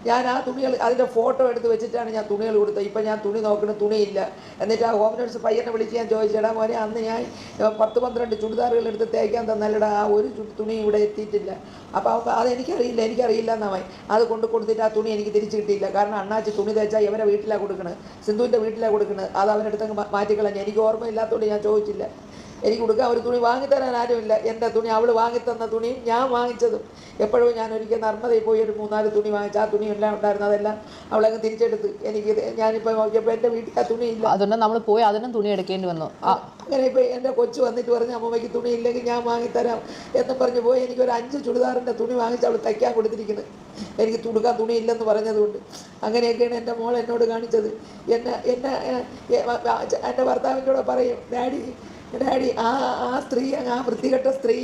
ഞാൻ ആ തുണികൾ അതിൻ്റെ ഫോട്ടോ എടുത്ത് വെച്ചിട്ടാണ് ഞാൻ തുണികൾ കൊടുത്തത്. ഇപ്പം ഞാൻ തുണി നോക്കണം, തുണിയില്ല. എന്നിട്ട് ആ ഹോം നഴ്സ് പയ്യനെ വിളിച്ച് ഞാൻ ചോദിച്ചേടാ മോനെ, അന്ന് ഞാൻ 10-12 ചുരിദാറുകൾ എടുത്ത് തേക്കാൻ തന്നല്ലടാ, ആ ഒരു തുണി ഇവിടെ എത്തിയിട്ടില്ല. അപ്പോൾ എനിക്കറിയില്ല എന്നായി. അത് കൊടുത്തിട്ട് ആ തുണി എനിക്ക് തിരിച്ചു കിട്ടിയില്ല. കാരണം അണ്ണാച്ചി തുണി തേച്ചാൽ ഇവരെ വീട്ടിലാണ് കൊടുക്കുന്നത്, സിന്ധുവിൻ്റെ വീട്ടിലാണ് കൊടുക്കുന്നത്. അത് അവരെടുത്തങ്ങ് മാറ്റിക്കളഞ്ഞു. എനിക്ക് ഓർമ്മയില്ലാത്തതുകൊണ്ട് ഞാൻ ചോദിച്ചില്ല. എനിക്ക് കൊടുക്കാൻ ഒരു തുണി വാങ്ങിത്തരാൻ ആരുമില്ല. എൻ്റെ തുണി അവൾ വാങ്ങിത്തന്ന തുണിയും ഞാൻ വാങ്ങിച്ചതും. എപ്പോഴും ഞാൻ ഒരിക്കൽ നർമ്മദയിൽ പോയി ഒരു 3-4 തുണി വാങ്ങിച്ചു. ആ തുണിയെല്ലാം ഉണ്ടായിരുന്നു, അതെല്ലാം അവളങ്ങ് തിരിച്ചെടുത്ത്. ഞാനിപ്പോൾ നോക്കിയപ്പോൾ എൻ്റെ വീട്ടിൽ ആ തുണിയില്ല. അതുകൊണ്ട് നമ്മൾ പോയി അതിനും തുണി എടുക്കേണ്ടി വന്നു. അങ്ങനെ ഇപ്പോൾ എൻ്റെ കൊച്ചു വന്നിട്ട് പറഞ്ഞ് അമ്മമ്മയ്ക്ക് തുണി ഇല്ലെങ്കിൽ ഞാൻ വാങ്ങിത്തരാം എന്നും പറഞ്ഞ് പോയി. എനിക്കൊരു 5 ചുരിദാറിൻ്റെ തുണി വാങ്ങിച്ച് അവൾ തയ്ക്കാൻ കൊടുത്തിരിക്കുന്നത്, എനിക്ക് തുടുക്കാൻ തുണിയില്ലെന്ന് പറഞ്ഞതുകൊണ്ട്. അങ്ങനെയൊക്കെയാണ് എൻ്റെ മോൾ എന്നോട് കാണിച്ചത്. എൻ്റെ ഭർത്താവിൻ്റെ കൂടെ പറയും, ഡാഡി ആ സ്ത്രീ ആ വൃത്തികെട്ട സ്ത്രീ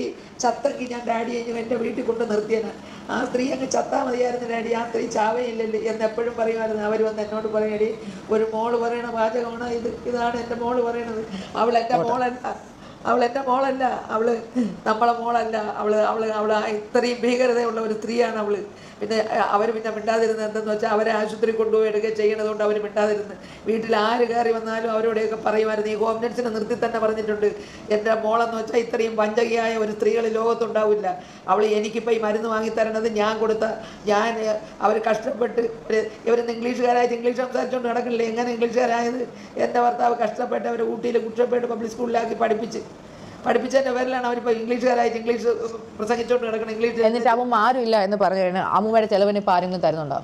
ചത്തെങ്കിൽ ഞാൻ ഡാഡിയെ എൻ്റെ വീട്ടിൽ കൊണ്ട് നിർത്തിയാണ്. ആ സ്ത്രീ അങ്ങ് ചത്താൽ മതിയായിരുന്നു ഡാഡി, ആ സ്ത്രീ ചാവയില്ലല്ലേ എന്ന് എപ്പോഴും പറയുമായിരുന്നു. അവർ വന്ന് എന്നോട് പറയടി, ഒരു മോള് പറയണ വാചകമാണ് ഇതാണ് എൻ്റെ മോള് പറയണത്. അവൾ എൻ്റെ മോളല്ല, അവൾ നമ്മളെ മോളല്ല. അവൾ ഇത്രയും ഭീകരതയുള്ള ഒരു സ്ത്രീയാണ് അവൾ. പിന്നെ അവർ മിണ്ടാതിരുന്നത് എന്തെന്ന് വെച്ചാൽ അവരെ ആശുപത്രി കൊണ്ടുപോയി എടുക്കുക ചെയ്യണതുകൊണ്ട് അവർ മിണ്ടാതിരുന്ന്. വീട്ടിൽ ആര് കയറി വന്നാലും അവരോടെയൊക്കെ പറയുമായിരുന്നു. ഈ ഹോം നഴ്സിനെ നിർത്തി തന്നെ പറഞ്ഞിട്ടുണ്ട്, എൻ്റെ മോളെന്ന് വെച്ചാൽ ഇത്രയും വഞ്ചകിയായ ഒരു സ്ത്രീകൾ ലോകത്തുണ്ടാവില്ല. അവൾ എനിക്കിപ്പോൾ ഈ മരുന്ന് വാങ്ങിത്തരണത് ഞാൻ അവർ കഷ്ടപ്പെട്ട് ഇവരിന്ന് ഇംഗ്ലീഷുകാരായിട്ട് ഇംഗ്ലീഷ് സംസാരിച്ചുകൊണ്ട് നടക്കില്ലേ. എങ്ങനെ ഇംഗ്ലീഷുകാരായത്? എൻ്റെ ഭർത്താവ് കഷ്ടപ്പെട്ട് അവർ ഊട്ടിയിൽ കുറ്റപ്പെട്ട് പബ്ലിക് സ്കൂളിലാക്കി പഠിപ്പിച്ചതിൻ്റെ പേരിലാണ് അവരിപ്പോൾ ഇംഗ്ലീഷുകാരായിട്ട് ഇംഗ്ലീഷ് പ്രസംഗിച്ചുകൊണ്ട് കിടക്കണം. ഇംഗ്ലീഷ് എന്നിട്ട് അമ്മ ആരുമില്ല എന്ന് പറഞ്ഞു കഴിഞ്ഞാൽ അമ്മൂമ്മയുടെ ചെലവിന് ഇപ്പോൾ ആരെങ്കിലും തരുന്നുണ്ടോ?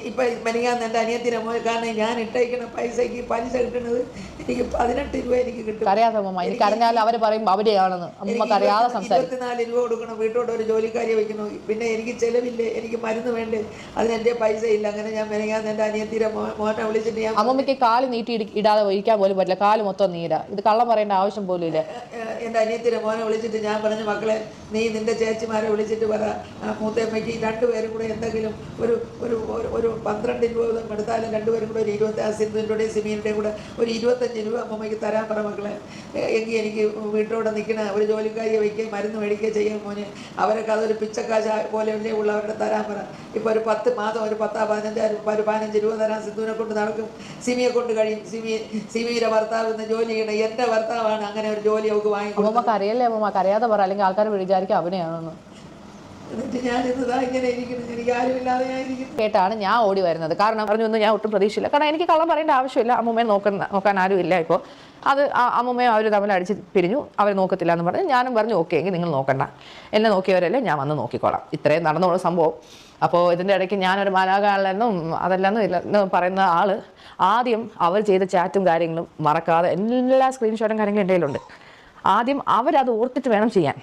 ഇപ്പം മെനിങ്ങാന്ന് എൻ്റെ അനിയത്തിനെ മോൻ, കാരണം ഞാൻ ഇട്ടേക്കുന്ന പൈസയ്ക്ക് പലിശ കിട്ടുന്നത് എനിക്ക് 18 രൂപ എനിക്ക് കിട്ടും. അറിയാതെ അമ്മ, എനിക്ക് അറിഞ്ഞാൽ അവർ പറയും അവിടെയാണെന്ന്. അമ്മക്ക് അറിയാതെ സംസാരിക്കും. 24 രൂപ കൊടുക്കണം, വീട്ടോട്ട് ഒരു ജോലിക്കാരിയെ വയ്ക്കുന്നു. പിന്നെ എനിക്ക് ചിലവില്ലേ, എനിക്ക് മരുന്ന് വേണ്ടേ, അതിന് എൻ്റെ പൈസ ഇല്ല. അങ്ങനെ ഞാൻ മെനിങ്ങാന്ന് എൻ്റെ അനിയത്തിനെ മോനെ വിളിച്ചിട്ട് ഞാൻ അമ്മമ്മയ്ക്ക് കാല് നീട്ടി ഇടാതെ ഇരിക്കാൻ പോലും പറ്റില്ല, കാല് മൊത്തം നീരാ. ഇത് കള്ളം പറയേണ്ട ആവശ്യം പോലും ഇല്ല. എൻ്റെ അനിയത്തിനെ മോനെ വിളിച്ചിട്ട് ഞാൻ പറഞ്ഞു, മക്കളെ നീ നിൻ്റെ ചേച്ചിമാരെ വിളിച്ചിട്ട് പറ, മൂത്തമ്മയ്ക്ക് 2 പേരും കൂടെ എന്തെങ്കിലും ഒരു 12 രൂപ എടുത്താലും 2 പേരും കൂടെ ഒരു 20, സിന്ധുവിൻ്റെയും സിമീൻ്റെയും കൂടെ ഒരു 25 രൂപ അമ്മമ്മയ്ക്ക് തരാൻ പറ മക്കളെ. എങ്കിൽ എനിക്ക് വീട്ടോടെ നിൽക്കണ ഒരു ജോലിക്കാരിയെ വയ്ക്കുകയും മരുന്ന് മേടിക്കുകയും ചെയ്യും മോനെ. അവരൊക്കെ അതൊരു പിച്ചക്കാശ പോലെയല്ലേ ഉള്ളവരുടെ തരാൻ പറ. ഇപ്പോൾ ഒരു 10 മാസം ഒരു 15 രൂപ തരാൻ സിന്ധുവിനെ കൊണ്ട് നടക്കും, സിമിയെ കൊണ്ട് കഴിയും. സിമിയുടെ ഭർത്താവ് ഇന്ന് ജോലി ചെയ്യണം, എൻ്റെ ഭർത്താവാണ് അങ്ങനെ ഒരു ജോലി അവൾക്ക് വാങ്ങി. അമ്മമ്മക്ക് അറിയല്ലേ അമ്മമ്മക്ക് അറിയാതെ പറ, അല്ലെങ്കിൽ ആൾക്കാർ വിചാരിക്കും അവനെയാണെന്ന്. എന്നിട്ട് ഞാനിന്നതാ ഇങ്ങനെ ഇരിക്കുന്നു, എനിക്ക് ആരുമില്ലാതെ ഞാൻ ഇരിക്കുന്നു. കേട്ടാണ് ഞാൻ ഓടി വരുന്നത്. കാരണം പറഞ്ഞൊന്നും ഞാൻ ഒട്ടും പ്രതീക്ഷയില്ല. കാരണം എനിക്ക് കള്ളം പറയേണ്ട ആവശ്യമില്ല. അമ്മൂമ്മയെ നോക്കാൻ ആരും ഇല്ല ഇപ്പോൾ. അത് അമ്മൂമ്മയും അവർ തമ്മിൽ അടിച്ച് പിരിഞ്ഞു, അവർ നോക്കത്തില്ല എന്ന് പറഞ്ഞ് ഞാനും പറഞ്ഞു ഓക്കെ എങ്കിൽ നിങ്ങൾ നോക്കണ്ട, എന്നെ നോക്കിയവരല്ലേ, ഞാൻ വന്ന് നോക്കിക്കോളാം. ഇത്രയും നടന്നുള്ള സംഭവം. അപ്പോൾ ഇതിൻ്റെ ഇടയ്ക്ക് ഞാനൊരു മാലാകാളെന്നും അതെല്ലാന്നും ഇല്ല എന്ന് പറയുന്ന ആൾ ആദ്യം അവർ ചെയ്ത ചാറ്റും കാര്യങ്ങളും മറക്കാതെ എല്ലാ സ്ക്രീൻഷോട്ടും കാര്യങ്ങളും എൻ്റെ കയ്യിലുണ്ട്. ആദ്യം അവരത് ഓർത്തിട്ട് വേണം ചെയ്യാൻ.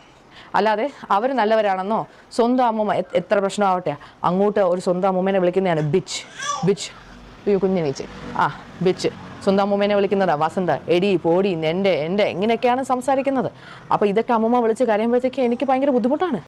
അല്ലാതെ അവർ നല്ലവരാണെന്നോ സ്വന്തം അമ്മൂമ്മ എത്ര പ്രശ്നമാവട്ടെ അങ്ങോട്ട് ഒരു സ്വന്തം അമ്മൂമ്മേനെ വിളിക്കുന്നതാണ് ബിച്ച് കുഞ്ഞിനീച്ച് ബിച്ച്. സ്വന്തം അമ്മൂമ്മേനെ വിളിക്കുന്നതാ വസന്ത, എടി പോടി എൻ്റെ ഇങ്ങനെയൊക്കെയാണ് സംസാരിക്കുന്നത്. അപ്പോൾ ഇതൊക്കെ അമ്മൂമ്മ വിളിച്ച് കരയുമ്പോഴത്തേക്ക് എനിക്ക് ഭയങ്കര ബുദ്ധിമുട്ടാണ്.